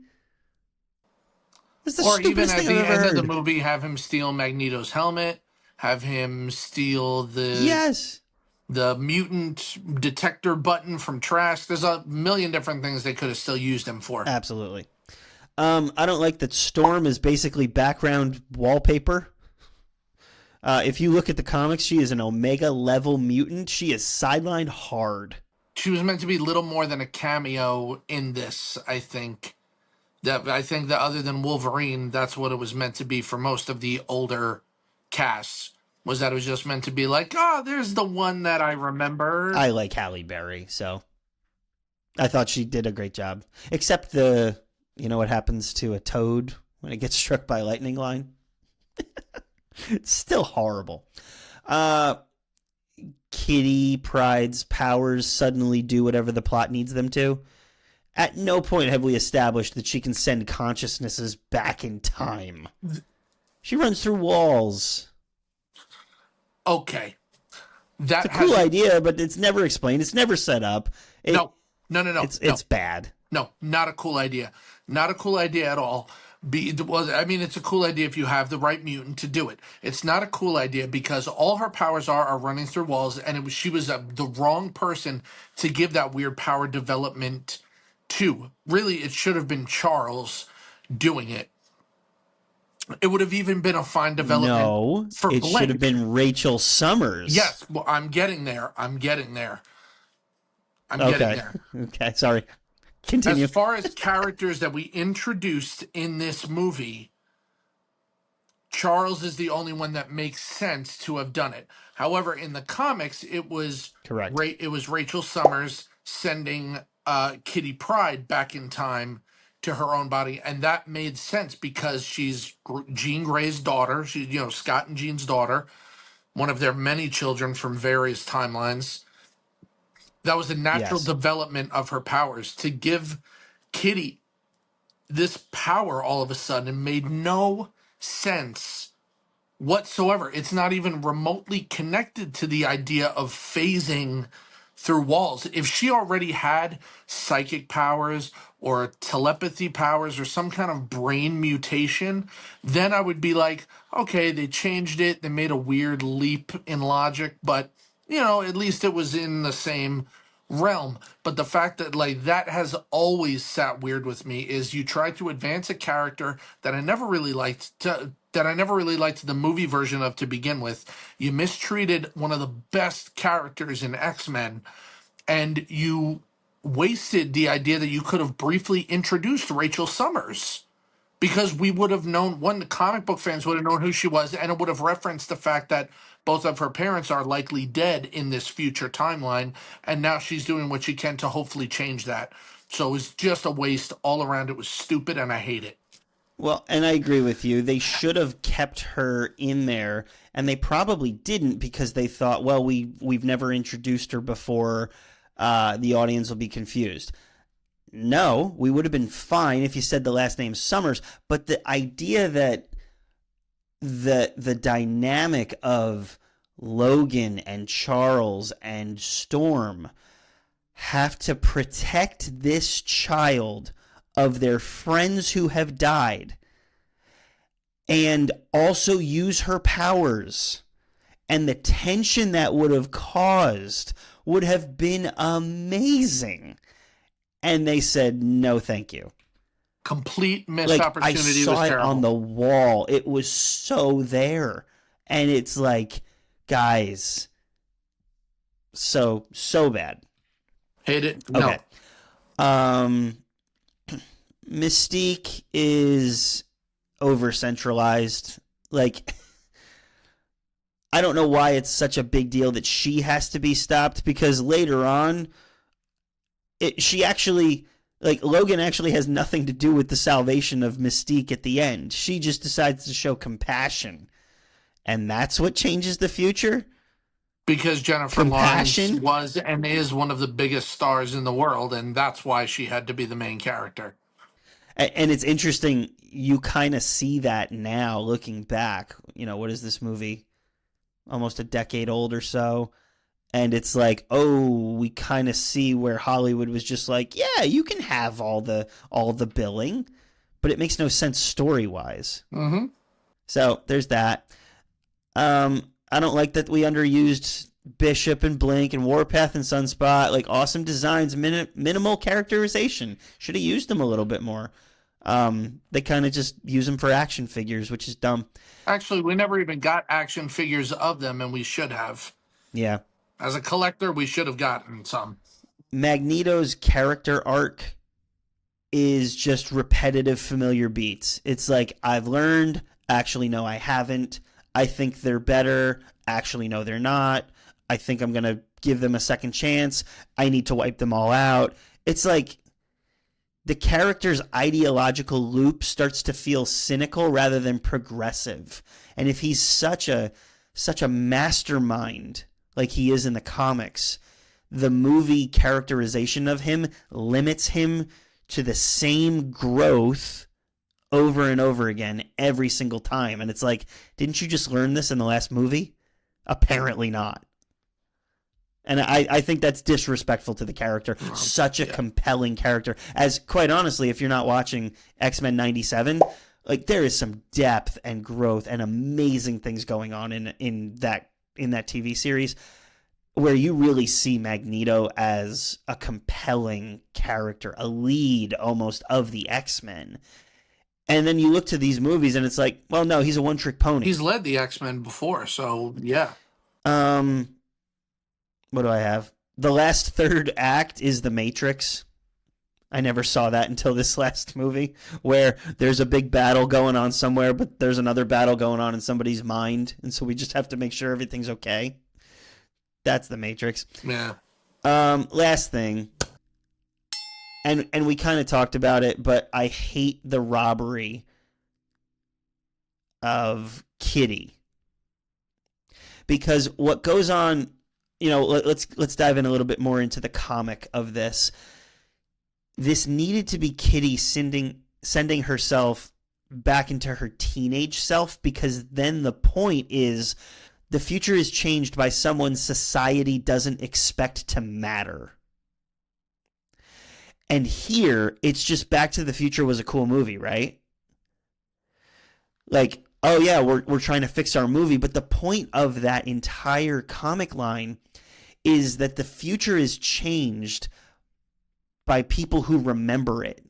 Or even at the end of the movie, have him steal Magneto's helmet. Have him steal the mutant detector button from Trask. There's a million different things they could have still used him for. Absolutely. I don't like that Storm is basically background wallpaper. If you look at the comics, she is an Omega level mutant. She is sidelined hard. She was meant to be little more than a cameo in this, I think. I think that other than Wolverine, that's what it was meant to be for most of the older casts. Was that it was just meant to be like, oh, there's the one that I remember. I like Halle Berry, so I thought she did a great job. Except what happens to a toad when it gets struck by a lightning line? It's still horrible. Kitty Pryde's powers suddenly do whatever the plot needs them to. At no point have we established that she can send consciousnesses back in time. She runs through walls. Okay. It's a cool idea, but it's never explained. It's never set up. No. It's bad. No, not a cool idea. Not a cool idea at all. It's a cool idea if you have the right mutant to do it. It's not a cool idea because all her powers are running through walls, and she was the wrong person to give that weird power development to. Really, it should have been Charles doing it. It would have even been a fine development for Blake. It should have been Rachel Summers. Yes, well, I'm getting there. Getting there. Okay, sorry. Continue. As far as characters that we introduced in this movie, Charles is the only one that makes sense to have done it. However, in the comics, it was correct. It was Rachel Summers sending Kitty Pryde back in time to her own body, and that made sense because she's Jean Grey's daughter. She's Scott and Jean's daughter, one of their many children from various timelines. That was the natural development of her powers. To give Kitty this power all of a sudden made no sense whatsoever. It's not even remotely connected to the idea of phasing through walls. If she already had psychic powers or telepathy powers or some kind of brain mutation, then I would be like, okay, they changed it. They made a weird leap in logic, but at least it was in the same realm. But the fact that that has always sat weird with me is you try to advance a character that I never really liked the movie version of to begin with. You mistreated one of the best characters in Xmen, and you wasted the idea that you could have briefly introduced Rachel Summers. Because we would have known, the comic book fans would have known who she was, and it would have referenced the fact that both of her parents are likely dead in this future timeline, and now she's doing what she can to hopefully change that. So it was just a waste all around. It was stupid, and I hate it. Well, and I agree with you. They should have kept her in there, and they probably didn't because they thought, well, we've never introduced her before. The audience will be confused. No, we would have been fine if you said the last name Summers, but the idea that the dynamic of Logan and Charles and Storm have to protect this child of their friends who have died and also use her powers, and the tension that would have caused would have been amazing. And they said, no, thank you. Complete missed opportunity. I saw it on the wall. It was so there. And it's like, guys, so bad. Hate it. No. Okay. Mystique is over centralized. Like, I don't know why it's such a big deal that she has to be stopped, because later on, Logan actually has nothing to do with the salvation of Mystique at the end. She just decides to show compassion. And that's what changes the future? Because Jennifer Lawrence was and is one of the biggest stars in the world, and that's why she had to be the main character. And it's interesting, you kind of see that now looking back. You know, what is this movie? Almost a decade old or so. And it's like, oh, we kind of see where Hollywood was just like, yeah, you can have all the billing, but it makes no sense story-wise. Mm-hmm. So there's that. I don't like that we underused Bishop and Blink and Warpath and Sunspot. Like, awesome designs, minimal characterization. Should have used them a little bit more. They kind of just use them for action figures, which is dumb. Actually, we never even got action figures of them, and we should have. Yeah. As a collector, we should have gotten some. Magneto's character arc is just repetitive, familiar beats. It's like, I've learned, actually, no, I haven't. I think they're better, actually, no, they're not. I think I'm going to give them a second chance. I need to wipe them all out. It's like the character's ideological loop starts to feel cynical rather than progressive. And if he's such a mastermind like he is in the comics, the movie characterization of him limits him to the same growth over and over again every single time. And it's like, didn't you just learn this in the last movie? Apparently not. And I think that's disrespectful to the character. Such a compelling character. As, quite honestly, if you're not watching X-Men 97, like, there is some depth and growth and amazing things going on in that TV series, where you really see Magneto as a compelling character, a lead almost of the X-Men. And then you look to these movies and it's like, well, no, he's a one-trick pony. He's led the X-Men before, so yeah. What do I have? The last third act is The Matrix. I never saw that until this last movie, where there's a big battle going on somewhere, but there's another battle going on in somebody's mind, and so we just have to make sure everything's okay. That's The Matrix. Yeah. Last thing, and we kind of talked about it, but I hate the robbery of Kitty. Because what goes on, you know, let's dive in a little bit more into the comic of this. This needed to be Kitty sending herself back into her teenage self, because then the point is the future is changed by someone society doesn't expect to matter. And here, it's just Back to the Future was a cool movie, right? Like, oh yeah, we're trying to fix our movie, but the point of that entire comic line is that the future is changed by people who remember it.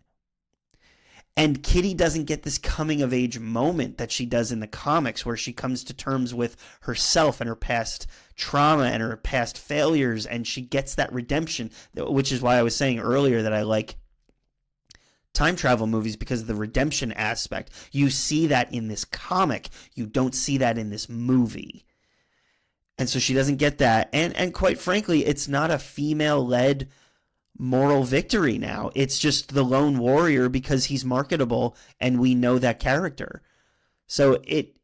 And Kitty doesn't get this coming of age moment that she does in the comics, where she comes to terms with herself and her past trauma and her past failures, and she gets that redemption, which is why I was saying earlier that I like time travel movies, because of the redemption aspect. You see that in this comic. You don't see that in this movie. And so she doesn't get that. And quite frankly, it's not a female-led moral victory now. It's just the lone warrior because he's marketable and we know that character. So it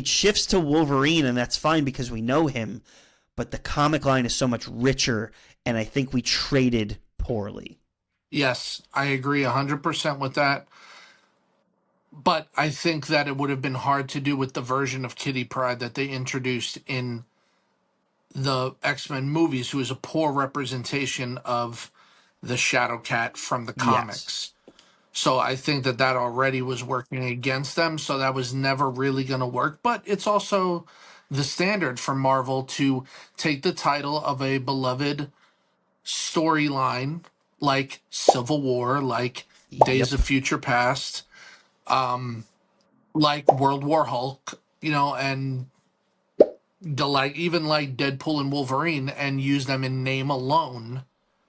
shifts to Wolverine, and that's fine because we know him. But the comic line is so much richer, and I think we traded poorly. Yes, I agree 100% with that. But I think that it would have been hard to do with the version of Kitty Pryde that they introduced in the X-Men movies, who is a poor representation of the Shadow Cat from the comics. Yes. So I think that already was working against them, so that was never really going to work. But it's also the standard for Marvel to take the title of a beloved storyline like Civil War, like Days of Future Past, like World War Hulk, you know, and even like Deadpool and Wolverine, and use them in name alone.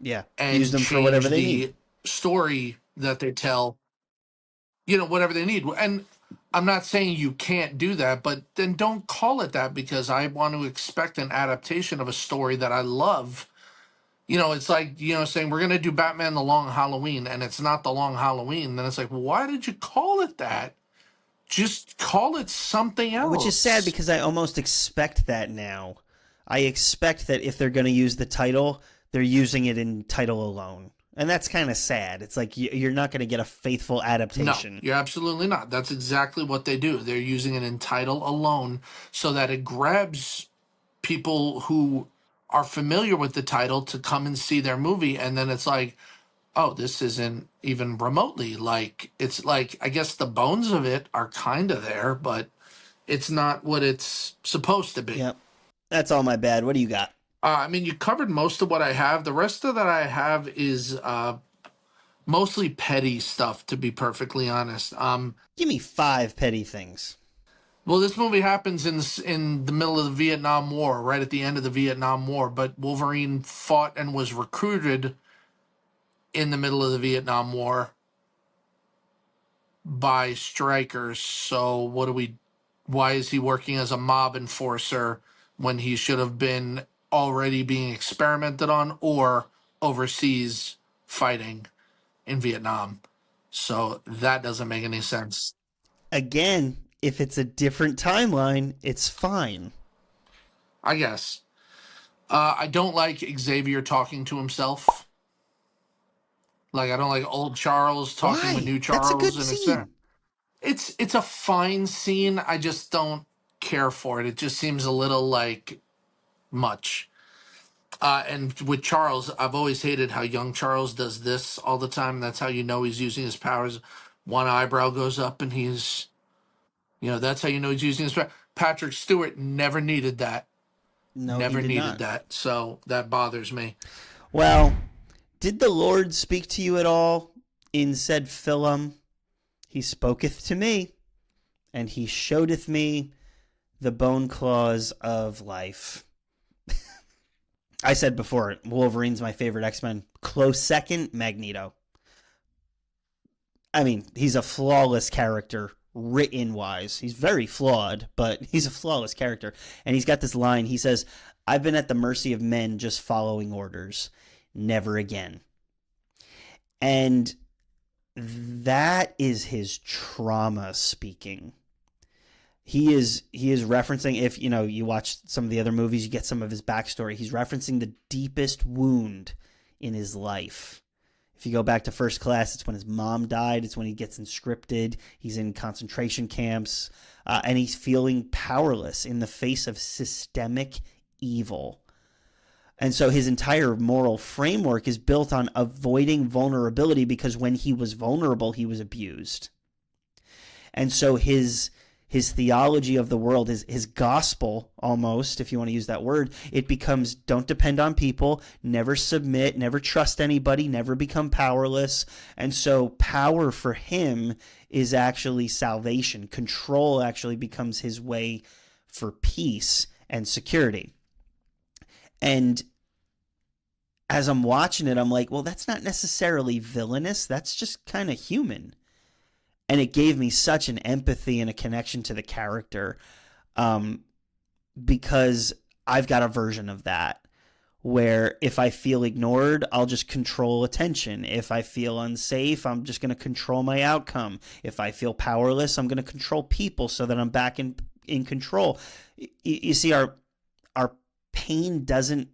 Yeah, and use them for whatever they need. Story that they tell whatever they need. And I'm not saying you can't do that, but then don't call it that, because I want to expect an adaptation of a story that I love. It's like, saying we're going to do Batman the Long Halloween, and it's not the Long Halloween. Then it's like, well, why did you call it that? Just call it something else. Which is sad, because I almost expect that now. I expect that if they're going to use the title, they're using it in title alone. And that's kind of sad. It's like you're not going to get a faithful adaptation. No, you're absolutely not. That's exactly what they do. They're using it in title alone so that it grabs people who are familiar with the title to come and see their movie. And then it's like, oh, this isn't even remotely like, it's like, I guess the bones of it are kind of there, but it's not what it's supposed to be. Yep. That's all my bad. What do you got? I mean, you covered most of what I have. The rest of that I have is mostly petty stuff, to be perfectly honest. Give me 5 petty things. Well, this movie happens in the middle of the Vietnam War, right at the end of the Vietnam War, but Wolverine fought and was recruited in the middle of the Vietnam War by Stryker. So why is he working as a mob enforcer when he should have been already being experimented on or overseas fighting in Vietnam? So that doesn't make any sense. Again, if it's a different timeline, it's fine. I guess. I don't like Xavier talking to himself. Like, I don't like old Charles talking with new Charles. That's a good scene. It's a fine scene. I just don't care for it. It just seems a little like much. And with Charles, I've always hated how young Charles does this all the time. That's how you know he's using his powers. One eyebrow goes up and he's, that's how you know he's using his power. Patrick Stewart never needed that. No, never he did needed not. that. So that bothers me. Well, did the Lord speak to you at all in said film? He spoketh to me, and he showedeth me the bone claws of life. I said before, Wolverine's my favorite X-Men. Close second, Magneto. I mean, he's a flawless character, written-wise. He's very flawed, but he's a flawless character. And he's got this line. He says, "I've been at the mercy of men just following orders. Never again." And that is his trauma speaking. He is referencing, if you watch some of the other movies, you get some of his backstory. He's referencing the deepest wound in his life. If you go back to First Class, it's when his mom died. It's when he gets conscripted. He's in concentration camps, and he's feeling powerless in the face of systemic evil. And so his entire moral framework is built on avoiding vulnerability, because when he was vulnerable, he was abused. And so his theology of the world, his gospel, almost, if you want to use that word, it becomes don't depend on people, never submit, never trust anybody, never become powerless. And so power for him is actually salvation. Control actually becomes his way for peace and security. And as I'm watching it, I'm like, well, that's not necessarily villainous. That's just kind of human. And it gave me such an empathy and a connection to the character, because I've got a version of that where if I feel ignored, I'll just control attention. If I feel unsafe, I'm just going to control my outcome. If I feel powerless, I'm going to control people so that I'm back in control. You see, our pain doesn't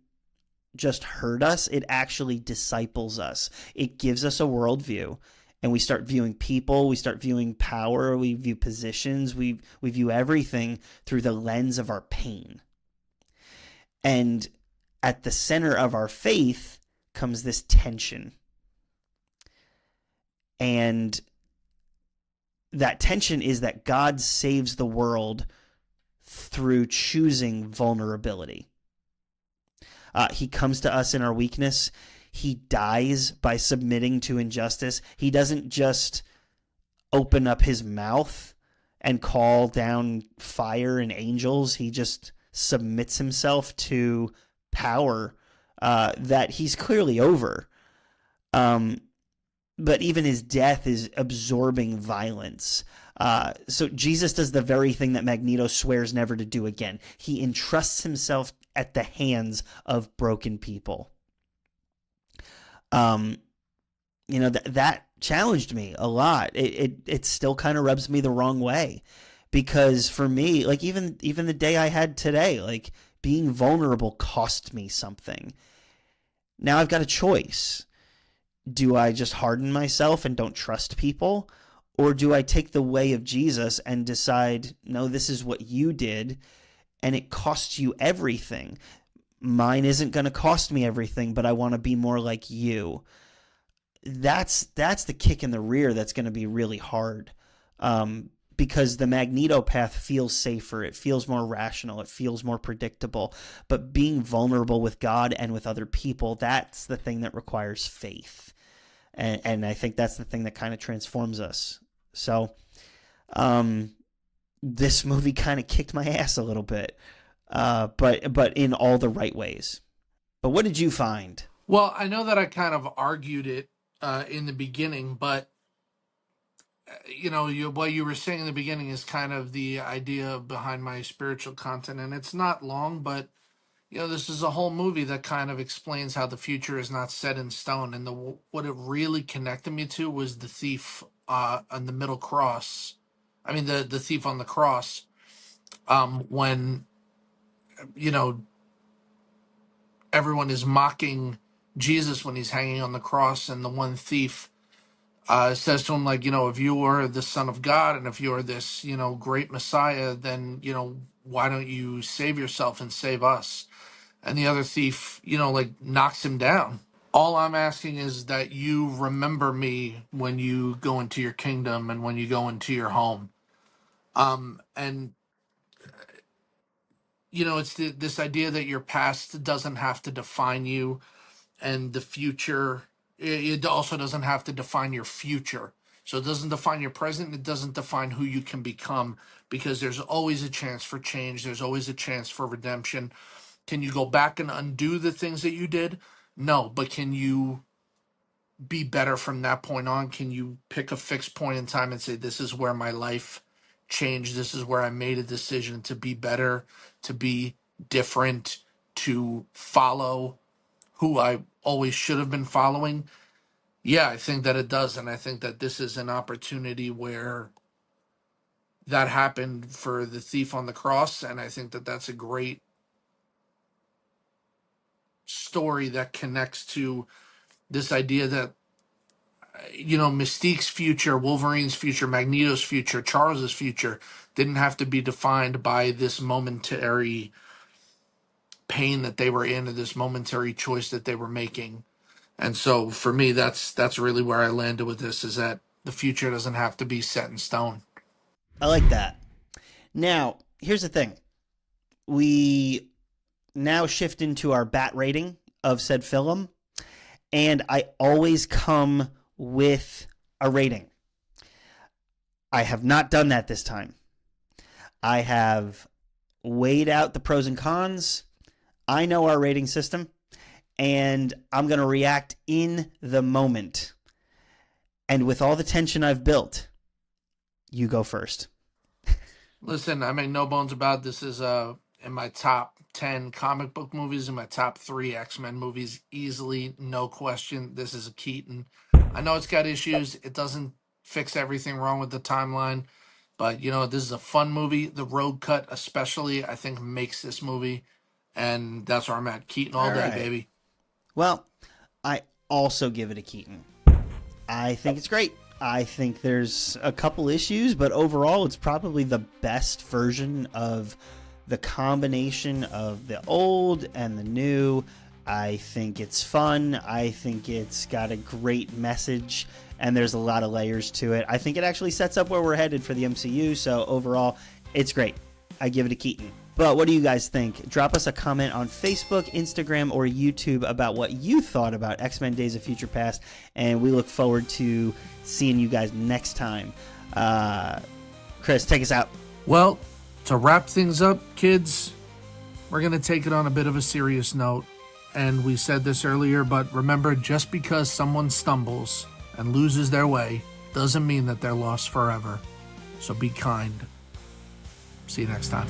just hurt us. It actually disciples us. It gives us a worldview. And we start viewing people, we start viewing power, we view positions, we view everything through the lens of our pain. And at the center of our faith comes this tension. And that tension is that God saves the world through choosing vulnerability. He comes to us in our weakness. He dies by submitting to injustice. He doesn't just open up his mouth and call down fire and angels. He just submits himself to power that he's clearly over. but even his death is absorbing violence. So Jesus does the very thing that Magneto swears never to do again. He entrusts himself at the hands of broken people. That challenged me a lot. It still kind of rubs me the wrong way, because for me, like even the day I had today, like being vulnerable cost me something. Now I've got a choice. Do I just harden myself and don't trust people? Or do I take the way of Jesus and decide, no, this is what you did, and it costs you everything. Mine isn't going to cost me everything, but I want to be more like you. That's the kick in the rear that's going to be really hard, because the Magneto path feels safer. It feels more rational. It feels more predictable. But being vulnerable with God and with other people, that's the thing that requires faith. And I think that's the thing that kind of transforms us. So this movie kind of kicked my ass a little bit, but in all the right ways. But what did you find? Well, I know that I kind of argued it in the beginning, but what you were saying in the beginning is kind of the idea behind my spiritual content, and it's not long, but this is a whole movie that kind of explains how the future is not set in stone. And what it really connected me to was the thief on the middle cross. I mean, the thief on the cross. When, everyone is mocking Jesus when he's hanging on the cross, and the one thief says to him, like, if you are the Son of God, and if you are this, great Messiah, then, why don't you save yourself and save us? And the other thief, knocks him down. All I'm asking is that you remember me when you go into your kingdom and when you go into your home. And it's this idea that your past doesn't have to define you, and the future, it also doesn't have to define your future. So it doesn't define your present. It doesn't define who you can become, because there's always a chance for change. There's always a chance for redemption. Can you go back and undo the things that you did? No, but can you be better from that point on? Can you pick a fixed point in time and say, this is where my life changed. This is where I made a decision to be better, to be different, to follow who I always should have been following? Yeah, I think that it does. And I think that this is an opportunity where that happened for the thief on the cross. And I think that that's a great story that connects to this idea that Mystique's future, Wolverine's future, Magneto's future, Charles's future didn't have to be defined by this momentary pain that they were in, or this momentary choice that they were making. And so for me, that's really where I landed with this, is that the future doesn't have to be set in stone. I like that. Now, here's the thing. We now shift into our bat rating of said film, and I always come with a rating. I have not done that this time. I have weighed out the pros and cons. I know our rating system, and I'm going to react in the moment. And with all the tension I've built, you go first. Listen, I make no bones about this is in my top 10 comic book movies, in my top 3 X-Men movies, easily, no question. This is a Keaton. I know it's got issues. It doesn't fix everything wrong with the timeline, but this is a fun movie. The road cut especially, I think, makes this movie, and that's where I'm at. Keaton all day, baby. Well, I also give it a Keaton. I think it's great. I think there's a couple issues, but overall it's probably the best version of the combination of the old and the new. I think it's fun. I think it's got a great message, and there's a lot of layers to it. I think it actually sets up where we're headed for the MCU, so overall, it's great. I give it a Keaton. But what do you guys think? Drop us a comment on Facebook, Instagram, or YouTube about what you thought about X-Men Days of Future Past, and we look forward to seeing you guys next time. Chris, take us out. Well, to wrap things up, kids, we're going to take it on a bit of a serious note. And we said this earlier, but remember, just because someone stumbles and loses their way doesn't mean that they're lost forever. So be kind. See you next time.